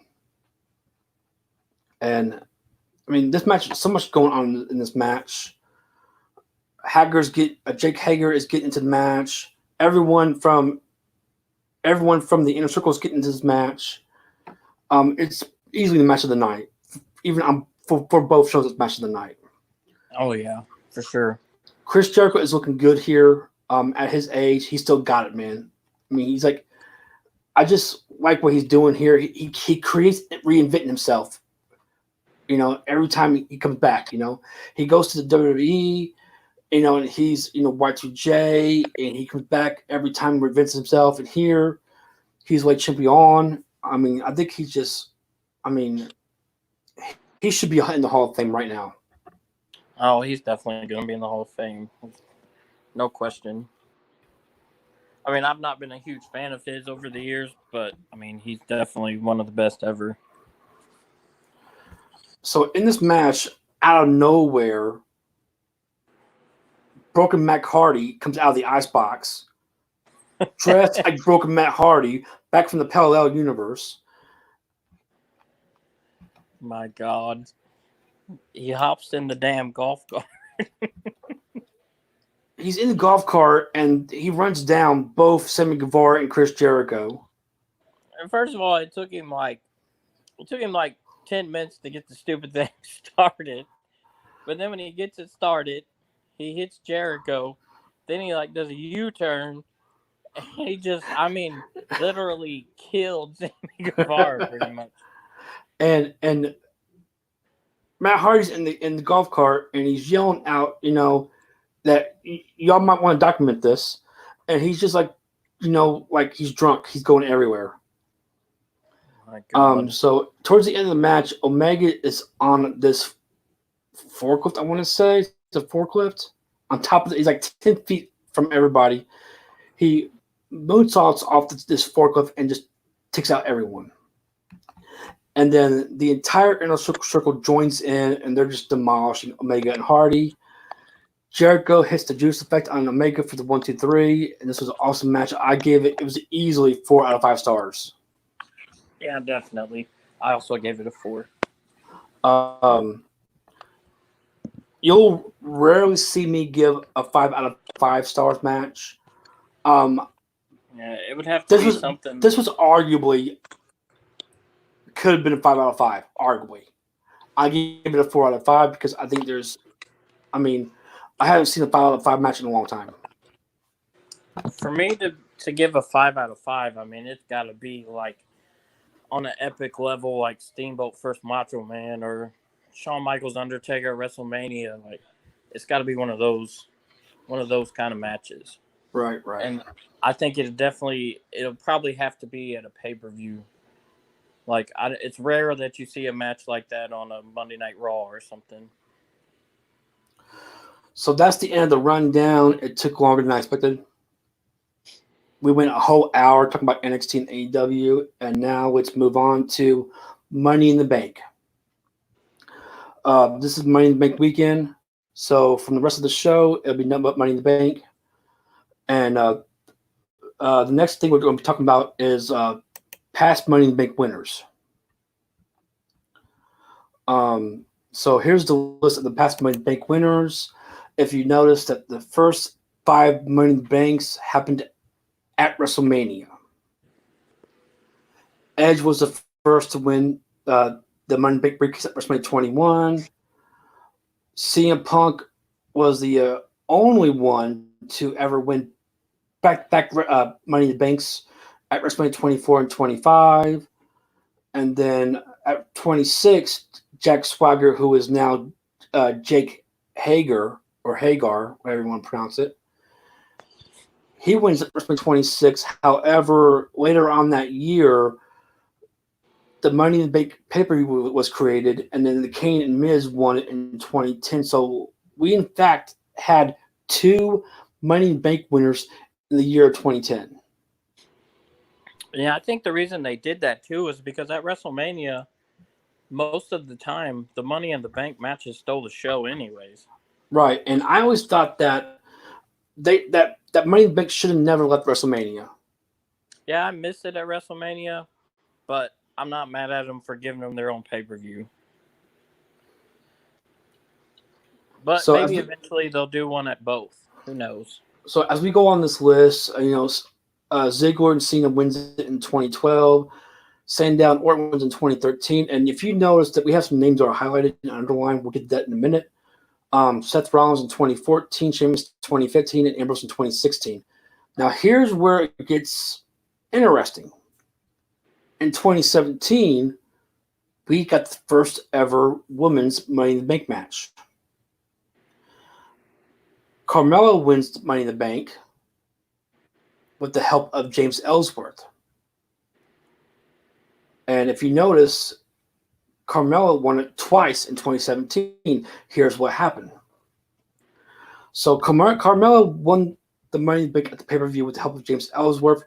And, I mean, this match, so much going on in this match. Jake Hager is getting into the match. Everyone from the Inner Circle is getting into this match. It's easily the match of the night. Even for both shows, it's match of the night. Oh, yeah, for sure. Chris Jericho is looking good here. At his age, he still got it, man. I mean, he's like, I just like what he's doing here. He creates reinventing himself. every time he comes back, he goes to the WWE, and he's Y2J, and he comes back every time he reinvents himself. And here, he's like champion. I mean, I think he's just, I mean, he should be in the Hall of Fame right now. Oh, he's definitely going to be in the Hall of Fame. No question. I mean, I've not been a huge fan of his over the years, but I mean, he's definitely one of the best ever. So in this match, out of nowhere, Broken Matt Hardy comes out of the icebox, dressed like Broken Matt Hardy, back from the parallel universe. My God. He hops in the damn golf cart. He's in the golf cart, and he runs down both Sammy Guevara and Chris Jericho. And first of all, it took him like 10 minutes to get the stupid thing started. But then when he gets it started, he hits Jericho. Then he like does a U-turn. And he just, I mean, literally killed Sammy Guevara pretty much. And Matt Hardy's in the golf cart, and he's yelling out, that y'all might want to document this. And he's just like, like he's drunk. He's going everywhere. My God. So towards the end of the match, Omega is on this forklift. I want to say it's a forklift on top of it. He's like 10 feet from everybody. He moonsaults off this forklift and just takes out everyone. And then the entire inner circle joins in, and they're just demolishing Omega and Hardy. Jericho hits the juice effect on Omega for the 1, 2, 3, and this was an awesome match. I gave it was easily 4 out of 5 stars. Yeah, definitely. I also gave it a 4. You'll rarely see me give a 5 out of 5 stars match. Yeah, it would have to be something. This was arguably could have been a 5 out of 5, arguably. I gave it a 4 out of 5 because I think I haven't seen a 5 out of 5 match in a long time. For me to give a 5 out of 5, I mean, it's got to be like on an epic level, like Steamboat vs. Macho Man or Shawn Michaels Undertaker at WrestleMania. Like, it's got to be one of those kind of matches. Right. And I think it'll probably have to be at a pay-per-view. Like, it's rare that you see a match like that on a Monday Night Raw or something. So that's the end of the rundown. It took longer than I expected. We went a whole hour talking about NXT and AEW, and now let's move on to Money in the Bank. This is Money in the Bank weekend, so from the rest of the show, it'll be nothing but Money in the Bank. And the next thing we're going to be talking about is past Money in the Bank winners. So here's the list of the past Money in the Bank winners. If you notice that the first 5 Money in the Banks happened at WrestleMania. Edge was the first to win the Money in the Bank briefcase at WrestleMania 21. CM Punk was the only one to ever win back Money in the Banks at WrestleMania 24 and 25. And then at 26, Jack Swagger, who is now Jake Hager, or Hagar, whatever you want to pronounce it. He wins at WrestleMania 26. However, later on that year, the Money in the Bank pay-per-view was created, and then the Kane and Miz won it in 2010. So we, in fact, had 2 Money in the Bank winners in the year of 2010. Yeah, I think the reason they did that, too, is because at WrestleMania, most of the time, the Money in the Bank matches stole the show anyways. Right, and I always thought that that Money in the Bank should have never left WrestleMania. Yeah, I missed it at WrestleMania, but I'm not mad at them for giving them their own pay-per-view. But so maybe eventually they'll do one at both. Who knows? So as we go on this list, Ziggler and Cena wins it in 2012. Sandown Orton wins in 2013. And if you notice that we have some names that are highlighted and underlined, we'll get to that in a minute. Seth Rollins in 2014, Sheamus 2015, and Ambrose in 2016. Now, here's where it gets interesting. In 2017, we got the first ever women's Money in the Bank match. Carmella wins Money in the Bank with the help of James Ellsworth. And if you notice, Carmella won it twice in 2017. Here's what happened. So Carmella won the Money in the Bank at the pay-per-view with the help of James Ellsworth.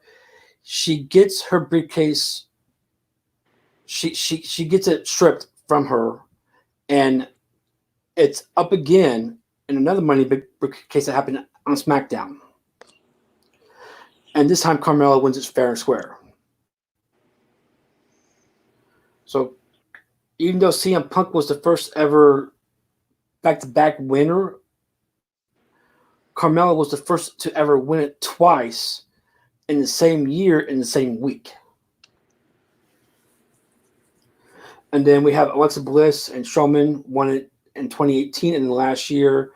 She gets her briefcase. She gets it stripped from her, and it's up again in another Money in the Bank briefcase that happened on SmackDown. And this time, Carmella wins it fair and square. So, even though CM Punk was the first ever back-to-back winner, Carmella was the first to ever win it twice in the same year in the same week. And then we have Alexa Bliss and Strowman won it in 2018, and last year,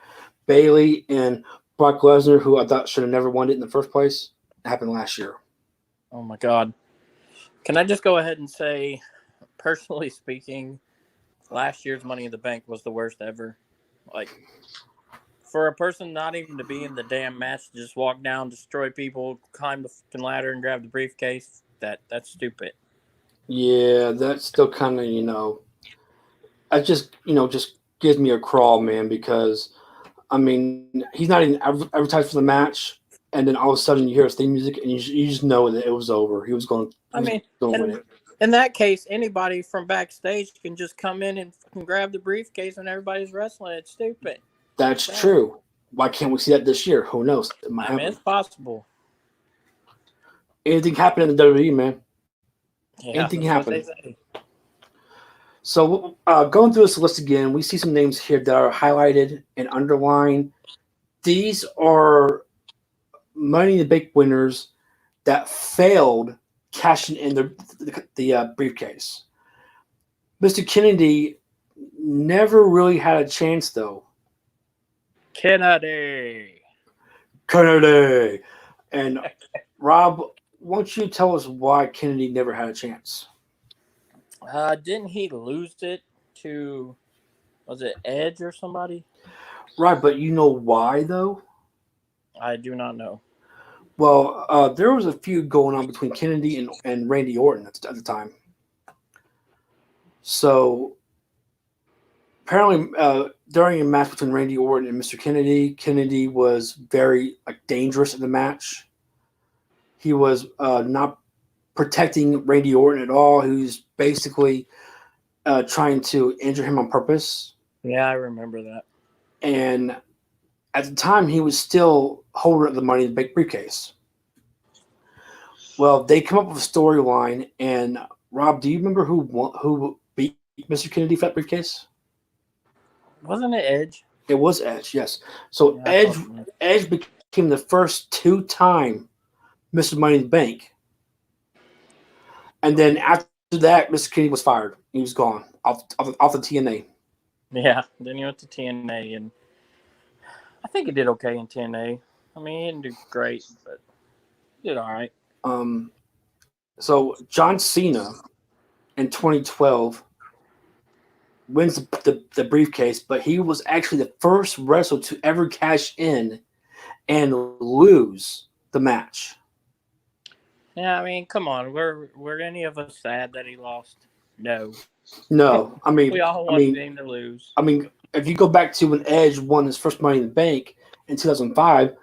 Bayley and Brock Lesnar, who I thought should have never won it in the first place, it happened last year. Oh my God! Can I just go ahead and say, personally speaking, last year's Money in the Bank was the worst ever. Like, for a person not even to be in the damn match, to just walk down, destroy people, climb the fucking ladder, and grab the briefcase, that's stupid. Yeah, that's still kind of, I just gives me a crawl, man, because, I mean, he's not even advertised for the match, and then all of a sudden you hear his theme music, and you just know that it was over. He was going to win it. In that case, anybody from backstage can just come in and fucking grab the briefcase and everybody's wrestling. It's stupid. That's true. Why can't we see that this year? Who knows? It might happen. It's possible. Anything happened in the WWE, man. Yeah, anything happen. So going through this list again, we see some names here that are highlighted and underlined. These are Money in the Bank winners that failed cashing in the briefcase. Mr. Kennedy never really had a chance, though. Kennedy. And Rob, won't you tell us why Kennedy never had a chance? Didn't he lose it to, was it Edge or somebody? Right, but you know why, though? I do not know. Well, there was a feud going on between Kennedy and Randy Orton at the time. So, apparently, during a match between Randy Orton and Mr. Kennedy, Kennedy was very dangerous in the match. He was not protecting Randy Orton at all. He was basically trying to injure him on purpose. Yeah, I remember that. And at the time, he was still holder of the Money in the Bank briefcase. Well, they come up with a storyline, and Rob, do you remember who beat Mr. Kennedy for that briefcase? Wasn't it Edge? It was Edge, yes. So yeah, Edge became the first two-time Mr. Money in the Bank. And then after that, Mr. Kennedy was fired. He was gone off the TNA. Yeah, then he went to TNA, and I think he did okay in TNA. I mean, he didn't do great, but he did all right. So John Cena in 2012 wins the briefcase, but he was actually the first wrestler to ever cash in and lose the match. Yeah, I mean, come on. Were any of us sad that he lost? No. No, I mean, we all wanted him to lose. I mean, if you go back to when Edge won his first Money in the Bank in 2005,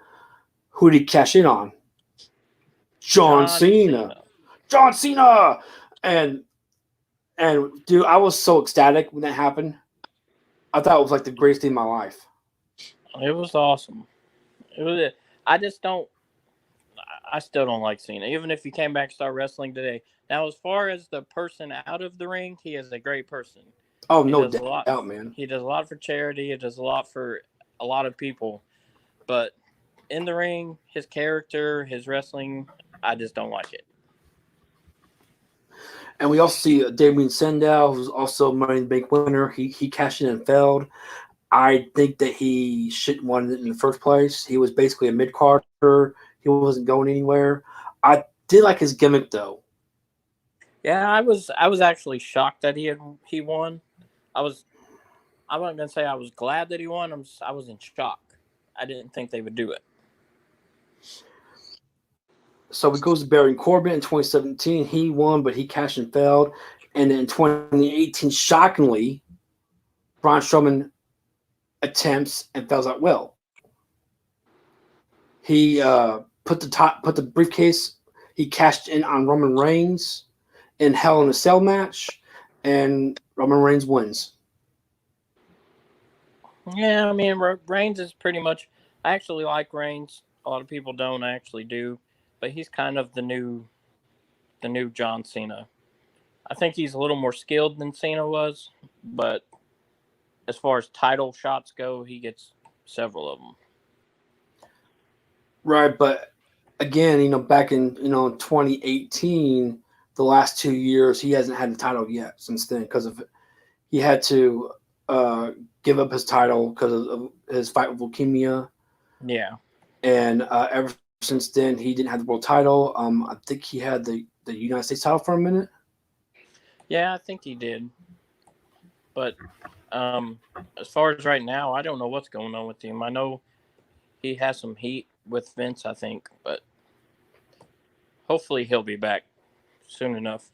who did he cash in on? John Cena. John Cena! And dude, I was so ecstatic when that happened. I thought it was like the greatest thing in my life. It was awesome. It was. I still don't like Cena, even if he came back and started wrestling today. Now, as far as the person out of the ring, he is a great person. Oh, no doubt, man. He does a lot for charity. He does a lot for a lot of people. But in the ring, his character, his wrestling, I just don't like it. And we also see Damien Sandow, who's also a Money in the Bank winner. He cashed in and failed. I think that he shouldn't want it in the first place. He was basically a mid-carder. He wasn't going anywhere. I did like his gimmick, though. Yeah, I was actually shocked that he won. I was I wasn't gonna say I was glad that he won. I was in shock. I didn't think they would do it. So it goes to Baron Corbin in 2017. He won, but he cashed and failed. And then in 2018, shockingly, Braun Strowman attempts and fails out well. He put the briefcase. He cashed in on Roman Reigns in Hell in a Cell match, and Roman Reigns wins. Yeah, I mean Reigns is pretty much. I actually like Reigns. A lot of people don't actually do, but he's kind of the new John Cena. I think he's a little more skilled than Cena was, but as far as title shots go, he gets several of them. Right, but again, back in 2018, the last 2 years, he hasn't had the title yet since then because of he had to uh, give up his title because of his fight with leukemia, Yeah, and ever since then, he didn't have the world title. I think he had the United States title for a minute. yeah, I think he did. But um, as far as right now, I don't know what's going on with him. I know he has some heat with Vince, I think, but hopefully he'll be back soon enough.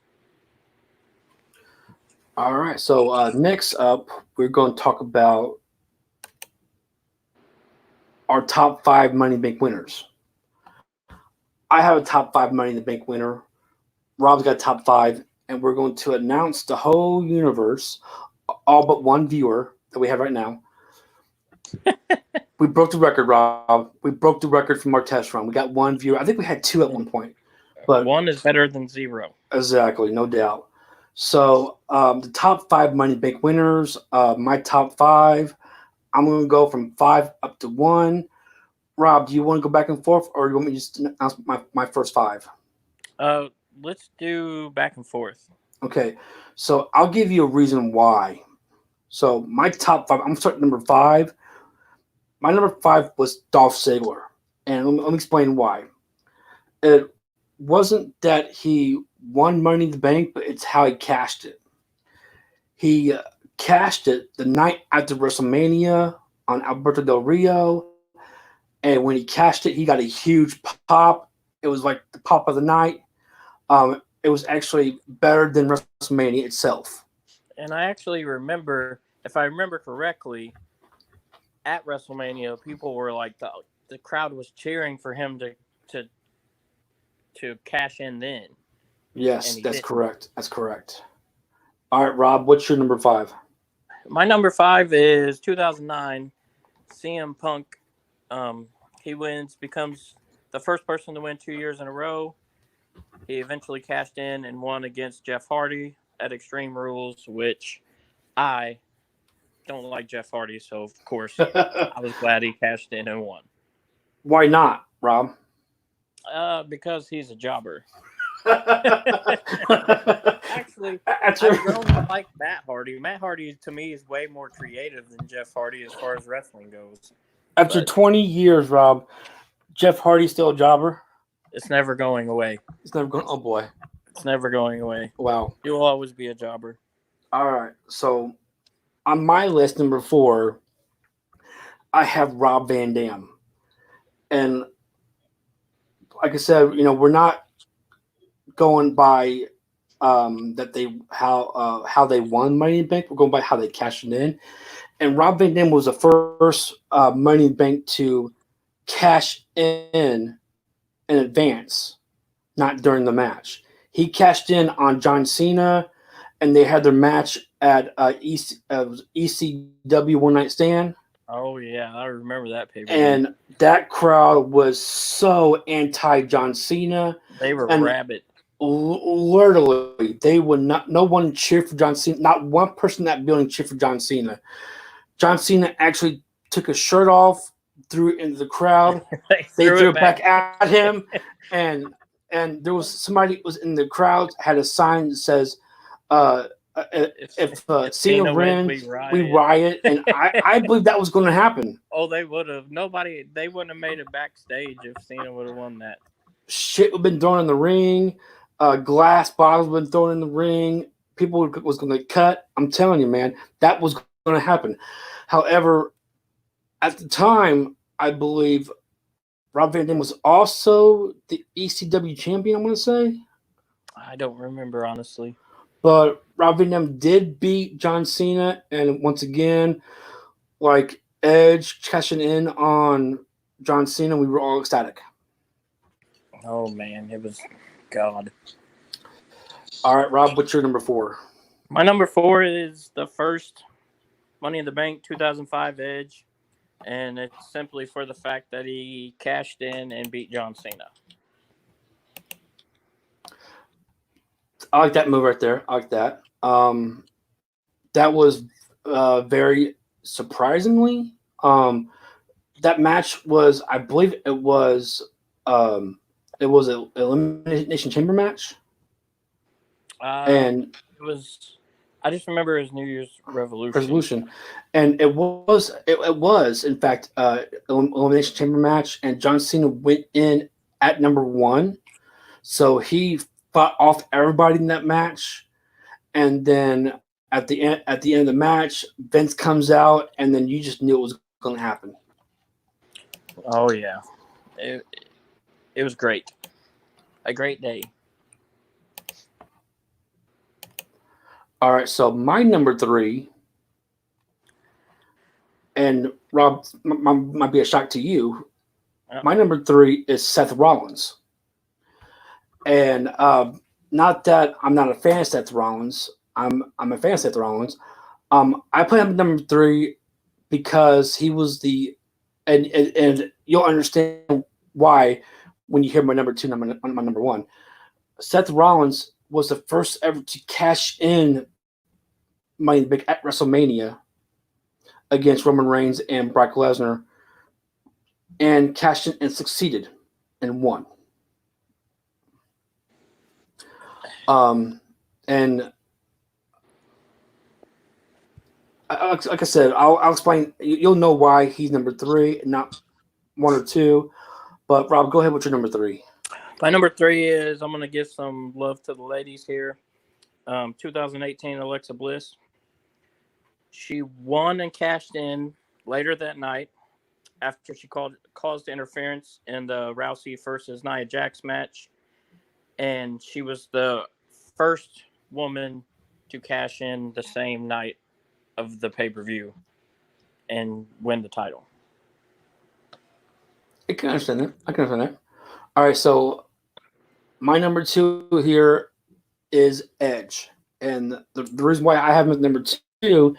All right, so next up, we're going to talk about our top five Money in the Bank winners. I have a top five Money in the Bank winner. Rob's got top five, and we're going to announce the whole universe, all but one viewer that we have right now. We broke the record, Rob. We broke the record from our test run. We got one viewer. I think we had two at one point, but one is better than zero. exactly, no doubt. So the top five Money in the Bank winners. My top five. I'm going to go from five up to one. Rob, do you want to go back and forth, or do you want me to just announce my first five? Let's do back and forth. Okay, so I'll give you a reason why. So my top five, I'm starting number five. My number five was Dolph Ziggler, and let me explain why. It wasn't that he won Money in the Bank, but it's how he cashed it. He cashed it the night after WrestleMania on Alberto Del Rio, and when he cashed it, he got a huge pop. It was like the pop of the night. It was actually better than WrestleMania itself. And I actually remember, if I remember correctly, at WrestleMania, people were like the crowd was cheering for him to to cash in then. Yes, And that's didn't. correct. That's correct. All right, Rob, what's your number five? My number five is 2009. CM Punk. He becomes the first person to win 2 years in a row. He eventually cashed in and won against Jeff Hardy at Extreme Rules, which I don't like Jeff Hardy, so of course I was glad he cashed in and won. Why not, Rob? Because he's a jobber. Actually, That's I've grown to like Matt Hardy. Matt Hardy, to me, is way more creative than Jeff Hardy as far as wrestling goes. After But 20 years, Rob, Jeff Hardy's still a jobber. it's never going away. It's never going. Oh boy! It's never going away. Wow. He will always be a jobber. All right. So on my list, number four, I have Rob Van Dam, and like I said, we're not going by that they how they won Money in the Bank. We're going by how they cashed it in. And Rob Van Dam was the first Money in the Bank to cash in advance, not during the match. He cashed in on John Cena, and they had their match at ECW One Night Stand. Oh yeah, I remember that paper. And that crowd was so anti John Cena. They were and rabid. Literally, they would not. No one cheered for John Cena. Not one person in that building cheered for John Cena. John Cena actually took his shirt off, threw it into the crowd. They threw it back at him, and there was somebody was in the crowd had a sign that says, "If Cena wins, we riot." And I believe that was going to happen. Oh, they would have. They wouldn't have made it backstage if Cena would have won that. Shit would have been thrown in the ring. glass bottles been thrown in the ring. People was going to get cut. I'm telling you, man, that was going to happen. However, at the time, I believe Rob Van Dam was also the ECW champion, I'm going to say. I don't remember, honestly. But Rob Van Dam did beat John Cena. And once again, like Edge cashing in on John Cena, we were all ecstatic. Oh, man. It was God. All right, Rob, what's your number 4? My number 4 is the first Money in the Bank 2005 Edge. And it's simply for the fact that he cashed in and beat John Cena. I like that move right there. I like that. That was very surprisingly. That match was, I believe, an elimination chamber match, and it was. I just remember it was New Year's Revolution, and it was in fact elimination chamber match, and John Cena went in at number 1, so he fought off everybody in that match, and then at the end of the match, Vince comes out, and then you just knew it was going to happen. Oh yeah, it was great, a great day. All right, so my number 3, and Rob, might be a shock to you. Yep. My number 3 is Seth Rollins, and not that I'm not a fan of Seth Rollins. I'm a fan of Seth Rollins. I put him number 3 because he was and you'll understand why when you hear my number 2, my number 1. Seth Rollins was the first ever to cash in Money in the Bank at WrestleMania against Roman Reigns and Brock Lesnar, and cashed in and succeeded and won. And like I said, I'll explain. You'll know why he's number 3, not 1 or 2. But Rob, go ahead with your number 3. My number 3 is, I'm going to give some love to the ladies here. 2018 Alexa Bliss. She won and cashed in later that night after she caused interference in the Rousey versus Nia Jax match. And she was the first woman to cash in the same night of the pay-per-view and win the title. I can understand that. All right, so my number 2 here is Edge. And the reason why I have him at number 2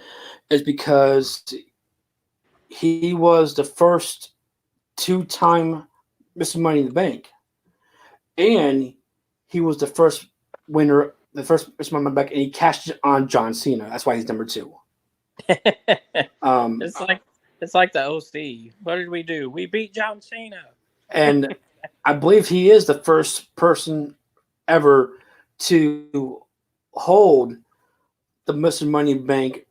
is because he was the first 2-time Mr. Money in the Bank. And he was the first winner, the first Mr. Money in the Bank, and he cashed it on John Cena. That's why he's number 2. It's like the OC. What did we do? We beat John Cena. And I believe he is the first person ever to hold the Mr. Money in the Bank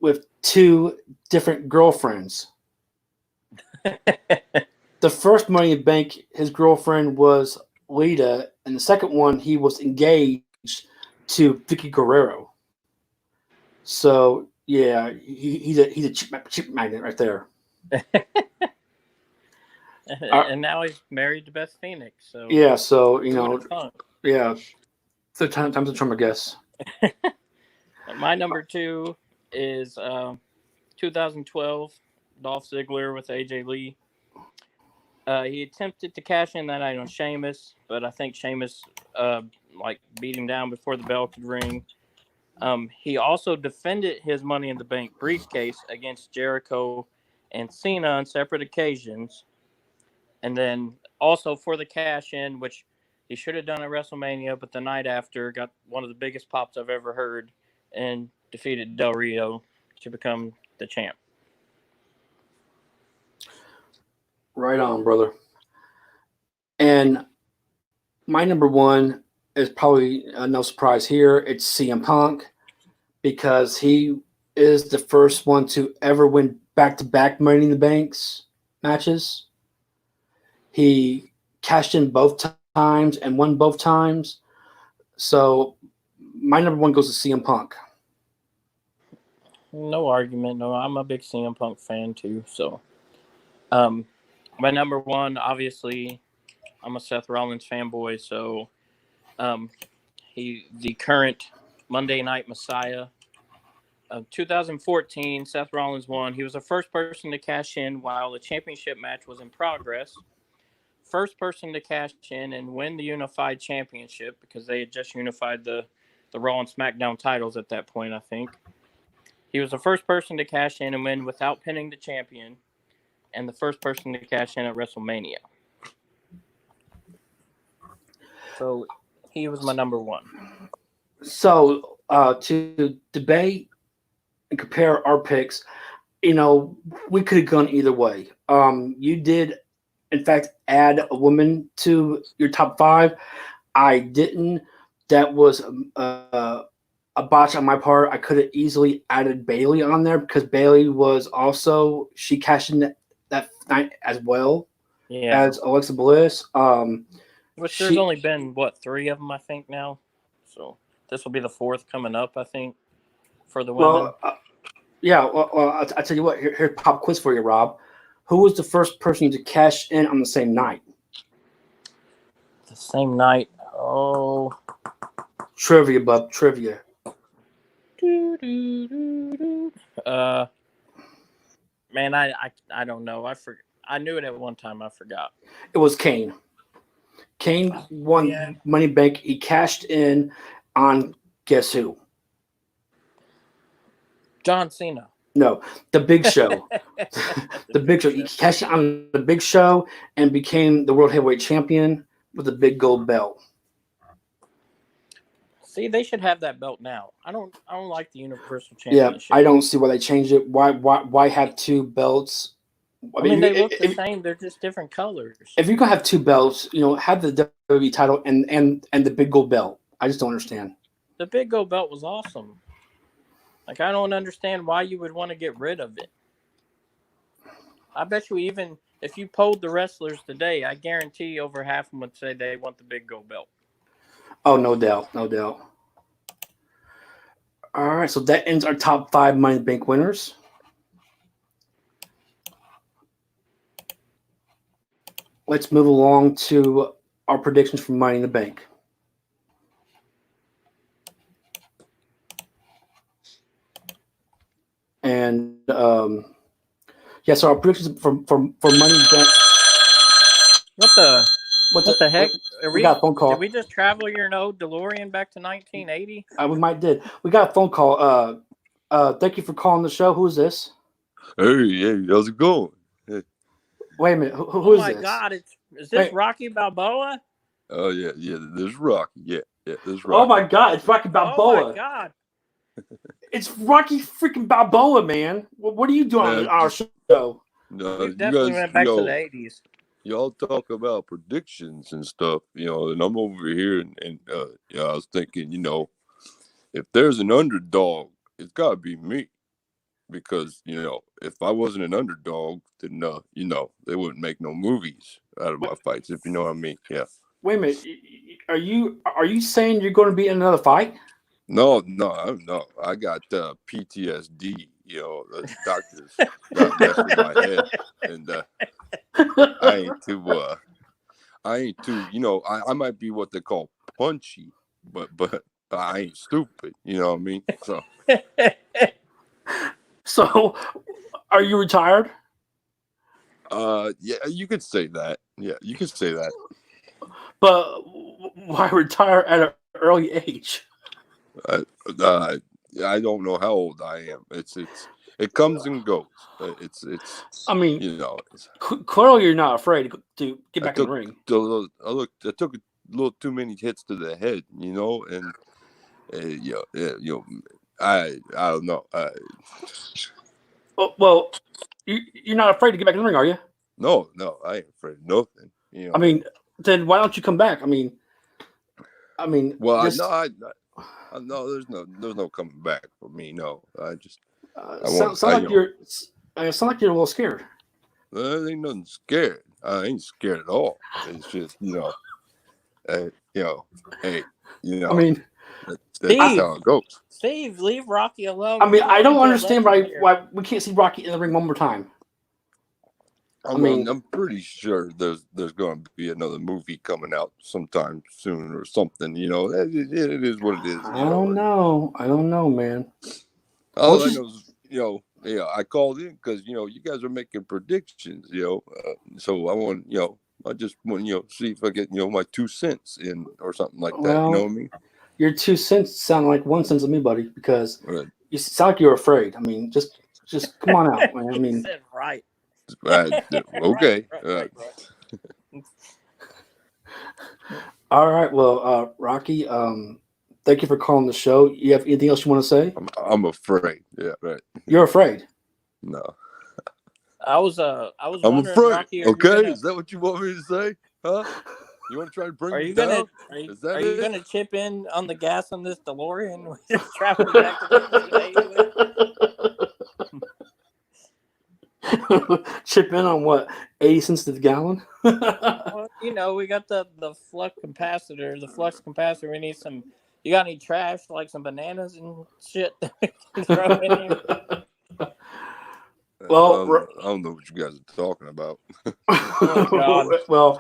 with 2 different girlfriends. The first Money in the Bank, his girlfriend was Lita, and the second one, he was engaged to Vicky Guerrero. So yeah, he's a cheap magnet right there. And now he's married to Beth Phoenix. So yeah, so yeah, so time's a charm, I guess. My number 2 is 2012 Dolph Ziggler with AJ Lee. He attempted to cash in that night on Sheamus, but I think Sheamus beat him down before the bell could ring. He also defended his Money in the Bank briefcase against Jericho and Cena on separate occasions. And then also for the cash in, which he should have done at WrestleMania, but the night after got one of the biggest pops I've ever heard and defeated Del Rio to become the champ. Right on, brother. And my number 1 is probably no surprise here. It's CM Punk, because he is the first one to ever win back-to-back Money in the Banks matches. He cashed in both times and won both times. So my number one goes to CM Punk. No argument. No, I'm a big CM Punk fan too. So, um, my number one, obviously, I'm a Seth Rollins fanboy. So, um, the current Monday Night Messiah. 2014, Seth Rollins won. He was the first person to cash in while the championship match was in progress. First person to cash in and win the unified championship because they had just unified the Raw and SmackDown titles at that point, I think. He was the first person to cash in and win without pinning the champion, and the first person to cash in at WrestleMania. So he was my number one. So to debate and compare our picks, we could have gone either way. You did, in fact, add a woman to your top five. I didn't. That was a botch on my part. I could have easily added Bailey on there because Bailey was also she cashed in that night as well as Alexa Bliss. Which there's only been what 3 of them I think now, so this will be the 4th coming up I think for the women. Well, I'll tell you what. Here's a pop quiz for you, Rob. Who was the first person to cash in on the same night? The same night. Oh, trivia, bub. Trivia. Man, I don't know. I knew it at one time. I forgot. It was Kane. Kane won Money Bank. He cashed in on guess who? John Cena. No, the Big Show. The Big Show. He cashed in on the Big Show and became the World Heavyweight Champion with a big gold belt. See, they should have that belt now. I don't like the Universal Championship. Yeah, I don't see why they changed it. Why have 2 belts? I mean they look the same. They're just different colors. If you're gonna have 2 belts, have the WWE title and the big gold belt. I just don't understand. The big gold belt was awesome. Like, I don't understand why you would want to get rid of it. I bet you even if you polled the wrestlers today, I guarantee over half of them would say they want the big gold belt. Oh, no doubt. No doubt. All right, so that ends our top 5 Money in the Bank winners. Let's move along to our predictions for Money in the Bank. And so our predictions for Money in the Bank. What the heck? We got a phone call. Did we just travel your DeLorean back to 1980? We might did. We got a phone call. Thank you for calling the show. Who's this? Hey, how's it going? Hey. Wait a minute. Who is this? Oh my God! Is this Rocky Balboa? Oh yeah. This is Rocky. Yeah, this is Rocky. Oh my God! It's Rocky Balboa. Oh my God! It's Rocky freaking Balboa, man. What are you doing on our show? No, we definitely went back to the 80s. Y'all talk about predictions and stuff, and I'm over here and I was thinking, if there's an underdog, it's gotta be me. Because, if I wasn't an underdog, then they wouldn't make no movies out of my fights, if you know what I mean. Yeah. Wait a minute. Are you saying you're going to be in another fight? No. I got PTSD. The doctors got messed with my head, and I ain't too. I might be what they call punchy, but I ain't stupid. You know what I mean? So. So, are you retired? Yeah, you could say that. Yeah, you could say that. But why retire at an early age? I don't know how old I am. It comes and goes. It's. I mean, it's, clearly you're not afraid to get back in the ring. I took a little too many hits to the head, and I don't know. Well, you're not afraid to get back in the ring, are you? No, I ain't afraid of nothing. I mean, then why don't you come back? I mean. Well, no, there's no coming back for me. No, I just. Sound like you're a little scared. There ain't nothing scared. I ain't scared at all. It's just, hey, You know, I mean, that's how it goes. Steve, leave Rocky alone. I mean, He's I don't talking to a understand legend here. why we can't see Rocky in the ring one more time. I'm pretty sure there's going to be another movie coming out sometime soon or something. You know, it is what it is. I don't know, man. All I know is, I called in because you guys are making predictions. So I want I just want see if I get my 2 cents in or something like that. Well, you know what I mean? Your 2 cents sound like 1 cent to me, buddy, because Right. you sound like you're afraid. I mean, just come on out, man. I mean, said right. Okay. Right. All right. Well, Rocky, thank you for calling the show. You have anything else you want to say? I'm afraid. Yeah, right. You're afraid. No. I was I'm wondering, afraid. Rocky, Okay, is that what you want me to say? Huh? You want to try to bring me down? Are you gonna chip in on the gas on this DeLorean? We're just traveling back to 1980 with? Chip in on what? 80 cents to the gallon? Well, we got the flux capacitor. We need some. You got any trash like some bananas and shit that we can throw in here? Well, I don't know what you guys are talking about. Oh God. Well,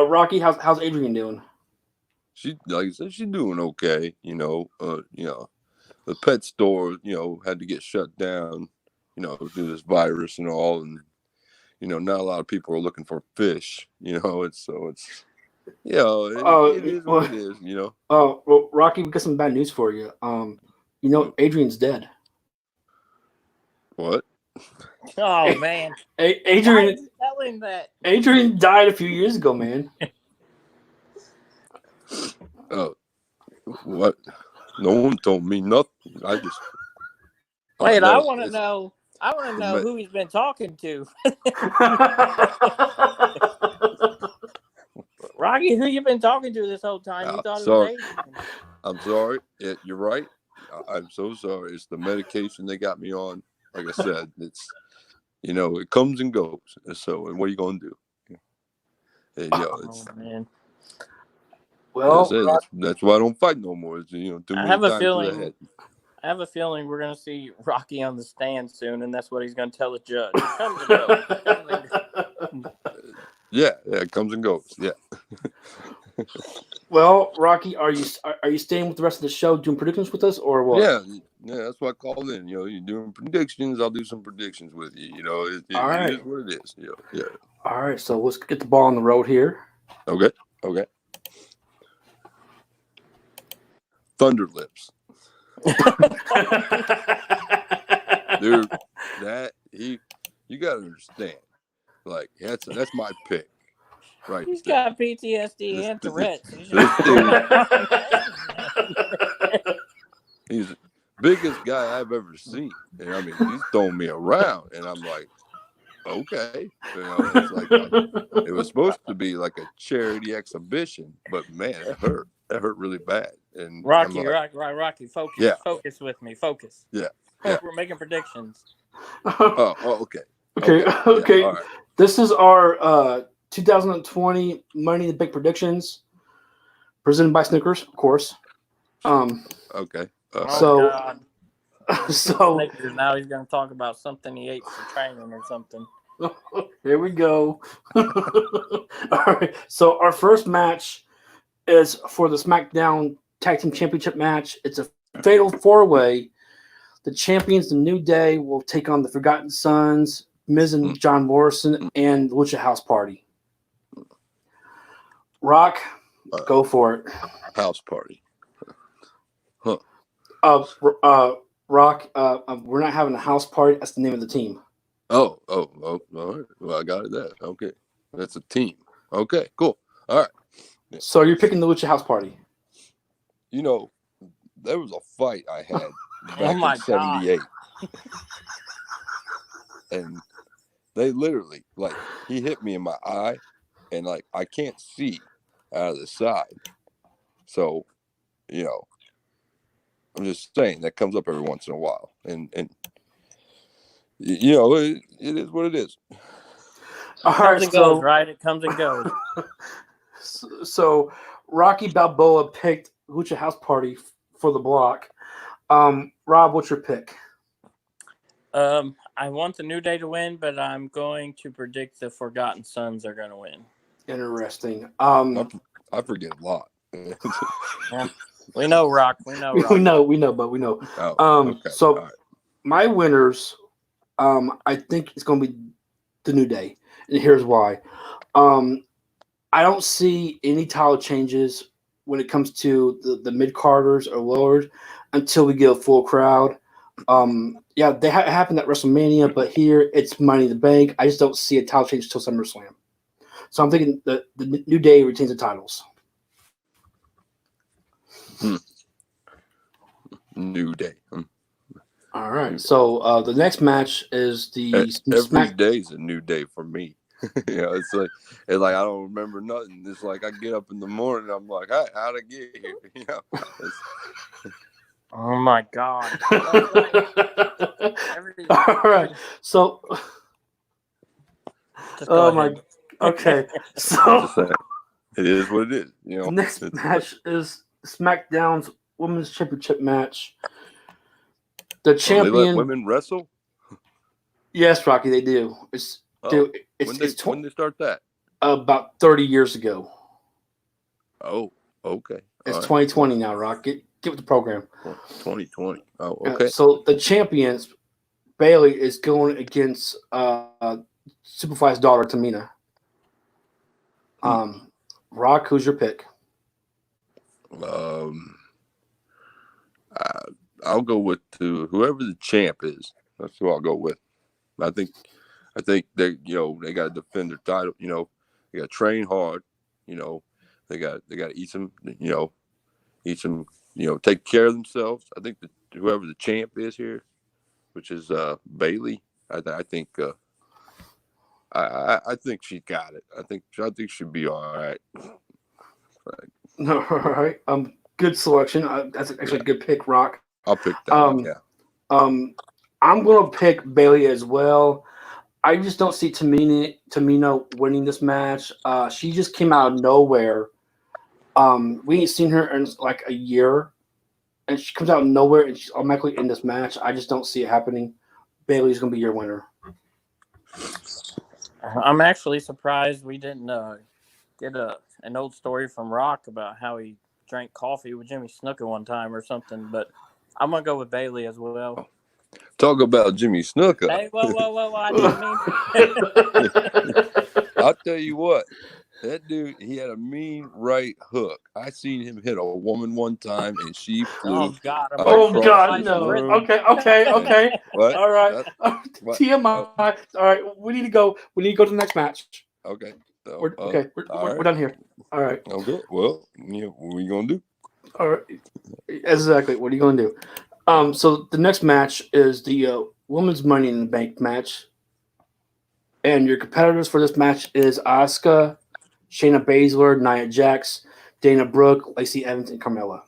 Rocky, how's Adrian doing? She, like I said, she's doing okay. The pet store, had to get shut down, due to this virus and all, and not a lot of people are looking for fish. It is what it is. Oh, well, Rocky, we got some bad news for you. Adrian's dead. What? Oh man, Adrian. Why did you tell him that? Adrian died a few years ago, man. What? No one told me nothing. I just. Wait, I want to know. I want to know who he's been talking to. Rocky, who you been talking to this whole time? You thought it was Adrian. I'm sorry. You're right. I'm so sorry. It's the medication they got me on. Like I said, it's it comes and goes. So, and what are you gonna do? Man. Well, that's why I don't fight no more. It's, too many times to the head. I have a feeling we're going to see Rocky on the stand soon, and that's what he's going to tell the judge. Yeah, it comes and goes. Yeah. Well, Rocky, are you staying with the rest of the show doing predictions with us, or what? Yeah, that's why I called in. You're doing predictions. I'll do some predictions with you. It is what it is. Yeah. All right, so let's get the ball on the road here. Okay. Thunder Lips. Dude, you gotta understand. Like that's my pick. Right. He's got PTSD and Tourette's. He's the biggest guy I've ever seen. And I mean, he's throwing me around, and I'm like, okay. It's like it was supposed to be like a charity exhibition, but man, that hurt. That hurt really bad. And Rocky, focus. Yeah. Focus with me. Focus. Yeah. We're making predictions. Okay. Okay. Yeah, all right. This is our 2020 Money in the Bank predictions, presented by Snickers, of course. Okay. God. So now he's going to talk about something he ate for training or something. Here we go. All right. So our first match is for the SmackDown Tag Team Championship match. It's a fatal 4-way. The champions, the New Day, will take on the Forgotten Sons, Miz and John Morrison, and the Lucha House Party. Rock, go for it. House Party. Huh. Rock, we're not having a house party. That's the name of the team. Oh, all right. Well, I got it there. Okay. That's a team. Okay, cool. All right. So you're picking the Lucha House Party. There was a fight I had back in 78. And they literally, he hit me in my eye, and, I can't see out of the side. So, I'm just saying that comes up every once in a while. And it is what it is. It comes and goes, right? It comes and goes. So Rocky Balboa picked Lucha House Party for the block. Rob, what's your pick? I want the New Day to win, but I'm going to predict the Forgotten Sons are going to win. Interesting. I forget a lot. Yeah. We know, Rock. We know, Rock. we know, but we know. Oh, okay. So All right. my winners, I think it's going to be the New Day, and here's why. I don't see any title changes when it comes to the mid carders or lowers until we get a full crowd. Yeah, they happened at WrestleMania, but here it's Money in the Bank. I just don't see a title change until SummerSlam. So I'm thinking the New Day retains the titles. New Day. All right. So the next match is the Every day's a new day for me. It's like I don't remember nothing. It's like I get up in the morning, I'm like, how'd I get here? Oh my God! All right. So, oh my. Okay. So it is what it is. The next match is SmackDown's Women's Championship match. The champion. They let women wrestle? Yes, Rocky, they do. When they start that? About 30 years ago. Oh, okay. It's 2020 now, Rock. Get with the program. 2020. Oh, okay. So the champions, Bailey, is going against Superfly's daughter, Tamina. Rock, who's your pick? I'll go with whoever the champ is. That's who I'll go with. I think they they got to defend their title. They got to train hard. They got to eat some. Take care of themselves. I think that whoever the champ is here, which is Bailey, I think I think she got it. I think she'll be all right. All right. Good selection. That's actually a good pick, Rock. I'll pick that. Yeah. I'm going to pick Bailey as well. I just don't see Tamina winning this match. She just came out of nowhere. We ain't seen her in like a year, and she comes out of nowhere and she's automatically in this match. I just don't see it happening. Bailey's going to be your winner. I'm actually surprised we didn't get an old story from Rock about how he drank coffee with Jimmy Snuka one time or something, but I'm going to go with Bailey as well. Talk about Jimmy Snuka. Hey, whoa, I didn't mean. I'll tell you what, that dude, he had a mean right hook. I seen him hit a woman one time, and she flew. Oh God! No. Okay. What? All right. What? TMI. All right. We need to go. We need to go to the next match. Okay. We're done here. All right. Okay. Well, what are you gonna do? All right. Exactly. What are you gonna do? So the next match is the Women's Money in the Bank match, and your competitors for this match is Asuka, Shayna Baszler, Nia Jax, Dana Brooke, Lacey Evans, and Carmella.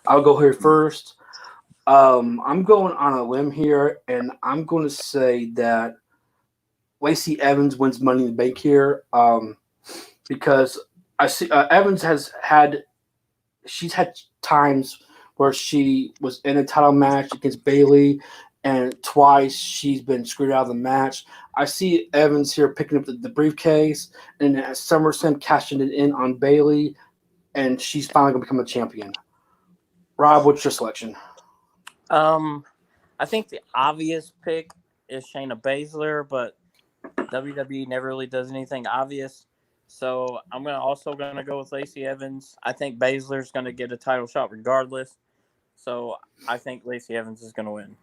I'll go here first. I'm going on a limb here, and I'm going to say that Lacey Evans wins Money in the Bank here, because I see Evans she's had times where she was in a title match against Bailey, and twice she's been screwed out of the match. I see Evans here picking up the briefcase, and at SummerSlam cashing it in on Bailey, and she's finally going to become a champion. Rob, what's your selection? I think the obvious pick is Shayna Baszler, but WWE never really does anything obvious. So I'm also going to go with Lacey Evans. I think Baszler's going to get a title shot regardless. So I think Lacey Evans is going to win.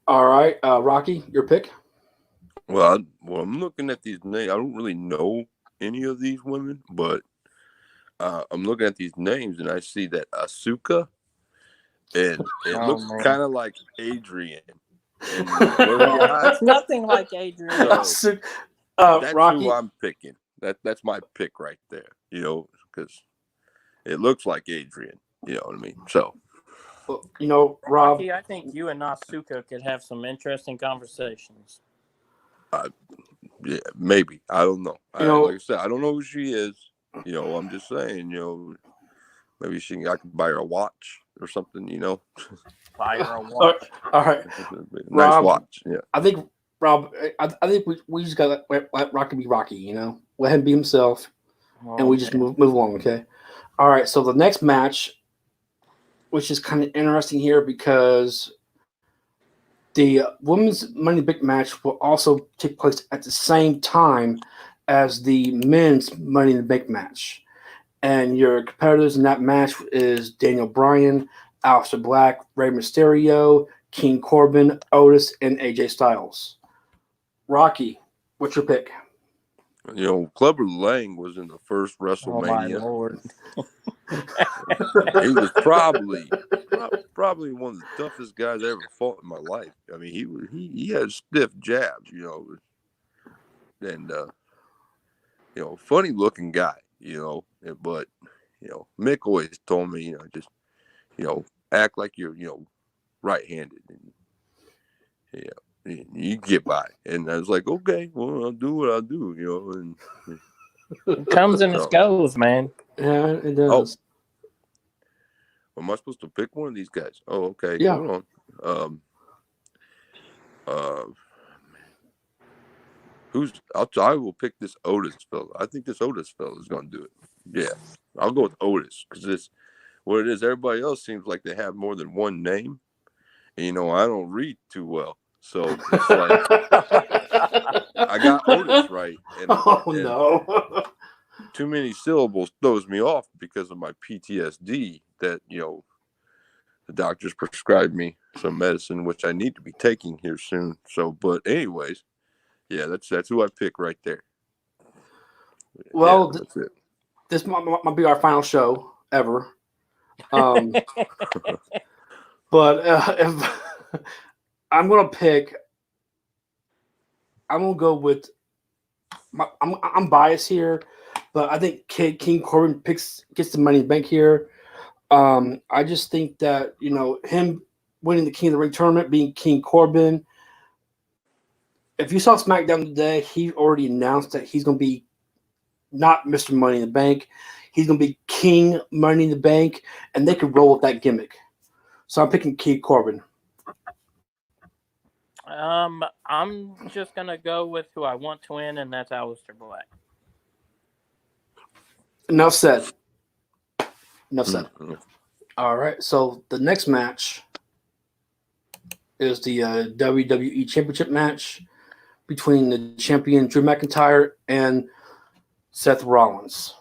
All right, Rocky, your pick? Well, I'm looking at these names. I don't really know any of these women, but I'm looking at these names and I see that Asuka, and it looks kind of like Adrian. It's nothing like Adrian. So, that's Rocky, who I'm picking. That's my pick right there. Because it looks like Adrian. You know what I mean? So, Rob. Rocky, I think you and Asuka could have some interesting conversations. Yeah, maybe. I don't know. Like I said, I don't know who she is. I'm just saying. Maybe I could buy her a watch or something, you know. Fire a watch. All right, Nice Rob, watch. Yeah. I think I think we just gotta let Rocky be Rocky. You know, let him be himself, and we just move along. Okay. All right. So the next match, which is kind of interesting here because the women's Money in the Bank match will also take place at the same time as the men's Money in the Bank match. And your competitors in that match is Daniel Bryan, Aleister Black, Rey Mysterio, King Corbin, Otis, and AJ Styles. Rocky, what's your pick? You know, Clubber Lang was in the first Oh my WrestleMania. Lord. He was probably one of the toughest guys I ever fought in my life. I mean, he had stiff jabs, you know, and you know, funny looking guy, you know. But you know, Mick always told me, you know, just act like you're, you know, right-handed, and you get by. And I was like, okay, well, I'll do what I'll do, you know. And It comes and it goes, man. Yeah, it does. Am I supposed to pick one of these guys? Oh, okay. Yeah. Hold on. I will pick this Otis fella. I think this Otis fella is going to do it. Yeah. I'll go with Otis because it's what it is. Everybody else seems like they have more than one name. And, you know, I don't read too well. So it's like I got Otis right. And, no. Too many syllables throws me off because of my PTSD that, you know, the doctors prescribed me some medicine, which I need to be taking here soon. So, but anyways, yeah, that's who I pick right there. Well, yeah, that's it. This might be our final show ever. But if I'm gonna pick, I'm gonna go with. I'm biased here, but I think King Corbin gets the Money in the Bank here. I just think that, you know, him winning the King of the Ring tournament, being King Corbin. If you saw SmackDown today, he already announced that he's going to be not Mr. Money in the Bank. He's going to be King Money in the Bank, and they could roll with that gimmick. So I'm picking King Corbin. I'm just gonna go with who I want to win, and that's Aleister Black. Enough said. All right. So the next match is the WWE Championship match between the champion Drew McIntyre and Seth Rollins.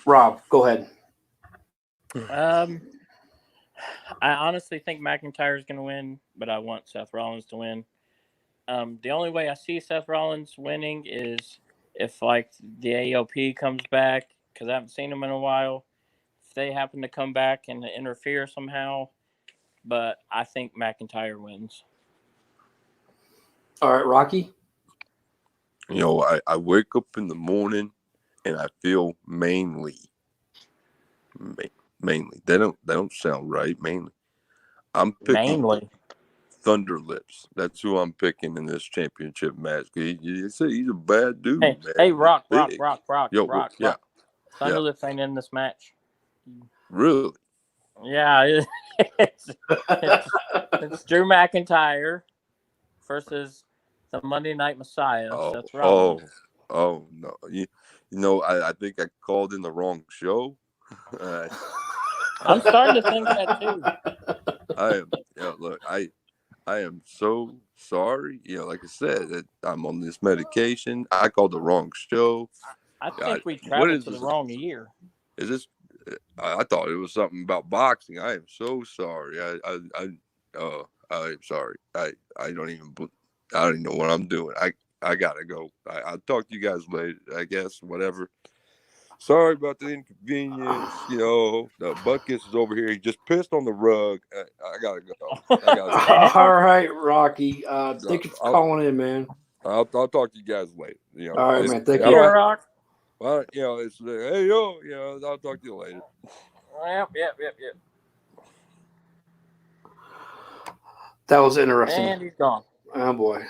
Rob, go ahead. I honestly think McIntyre is going to win, but I want Seth Rollins to win. The only way I see Seth Rollins winning is if, like, the AOP comes back, because I haven't seen him in a while. If they happen to come back and interfere somehow, but I think McIntyre wins. All right, Rocky. You know, I wake up in the morning and I feel mainly. They don't sound right. Mainly, I'm picking Thunder Lips. That's who I'm picking in this championship match. He's a bad dude, man. Hey, Rock. Yo, yeah. Thunder Lips ain't in this match. Really? Yeah, it's Drew McIntyre versus the Monday Night Messiah, Seth Rollins. Oh no! You know, I think I called in the wrong show. I'm starting to think that too. I am so sorry. You know, like I said, that I'm on this medication. I called the wrong show. I think we traveled to the wrong year. Is this? I thought it was something about boxing. I am so sorry. I'm sorry. I don't even know what I'm doing. I gotta go. I'll talk to you guys later, I guess. Whatever. Sorry about the inconvenience. You know, the Buckus is over here. He just pissed on the rug. I gotta go. All right, Rocky. Thank you for calling in, man. I'll talk to you guys later. You know, all right, man. Thank you. Rock. Well, you know, it's hey yo. You know, I'll talk to you later. Yep. That was interesting. And he's gone. Oh boy.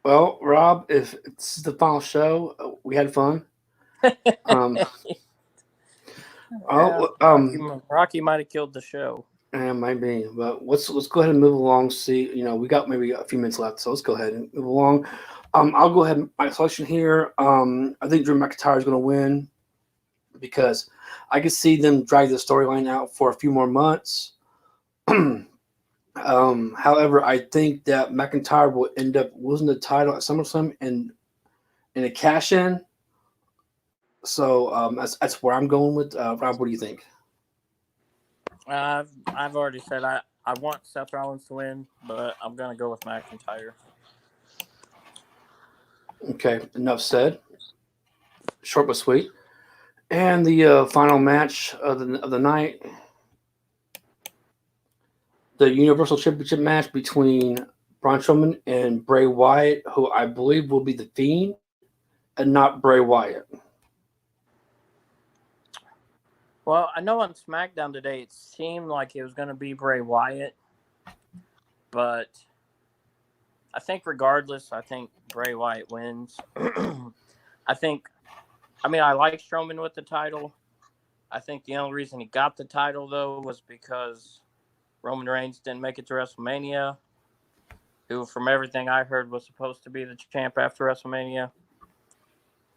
Well, Rob, if it's the final show, we had fun. Um, Yeah, Rocky might have killed the show. and maybe, but let's go ahead and move along. See, we got maybe a few minutes left, so let's go ahead and move along. I'll go ahead and my selection here. I think Drew McIntyre is going to win because I can see them drag the storyline out for a few more months. However, I think that McIntyre will end up losing the title at SummerSlam in a cash in. So that's where I'm going with. Rob, what do you think? I've already said I want Seth Rollins to win, but I'm gonna go with McIntyre. Okay, enough said. Short but sweet. And the final match of the night, the Universal Championship match between Braun Strowman and Bray Wyatt, who I believe will be the Fiend and not Bray Wyatt. Well, I know on SmackDown today it seemed like it was going to be Bray Wyatt, but I think regardless, I think Bray Wyatt wins. I like Strowman with the title. I think the only reason he got the title, though, was because Roman Reigns didn't make it to WrestleMania, who, from everything I heard, was supposed to be the champ after WrestleMania.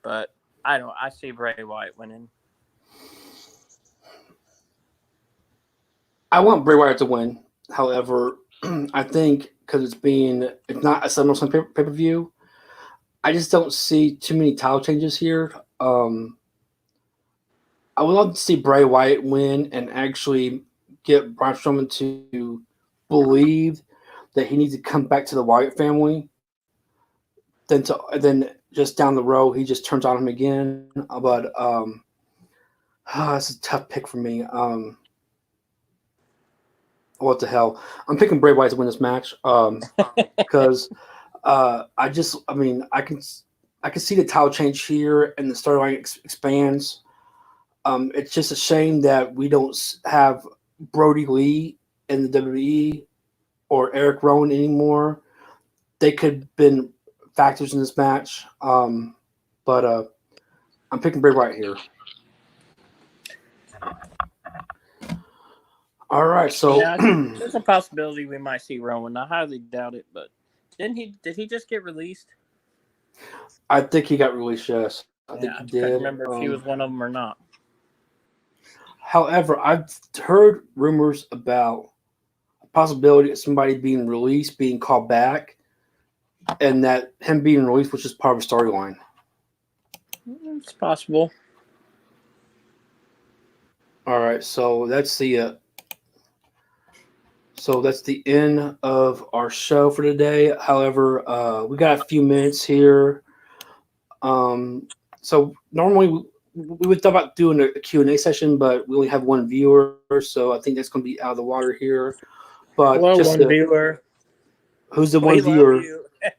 But I see Bray Wyatt winning. I want Bray Wyatt to win. However, I think because it's not a SummerSlam pay per view, I just don't see too many title changes here. I would love to see Bray Wyatt win and actually get Braun Strowman to believe that he needs to come back to the Wyatt family. Then just down the road he just turns on him again. But that's a tough pick for me. What the hell? I'm picking Bray Wyatt to win this match because I can see the title change here and the storyline expands. It's just a shame that we don't have Brody Lee in the WWE or Eric Rowan anymore. They could have been factors in this match, but I'm picking Bray Wyatt here. All right, so yeah, there's a possibility we might see Rowan. I highly doubt it, but did he just get released? I think he got released. Yes, I think he I did. couldn't remember if he was one of them or not. However, I've heard rumors about a possibility of somebody being released, being called back, and that him being released was just part of a storyline. It's possible. All right, so that's the end of our show for today. However, we got a few minutes here. So normally we would thought about doing a Q&A session, but we only have one viewer, so I think that's going to be out of the water here. But Hello, one viewer. Who's the one viewer?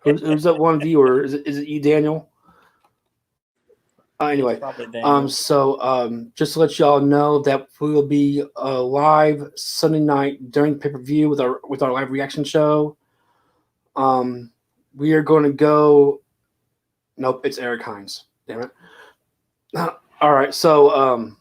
Who's that one viewer? Is it you, Daniel? Anyway, just to let y'all know that we will be live Sunday night during pay-per-view with our live reaction show. We are going to go. Nope, it's Eric Hines. Damn it. All right, so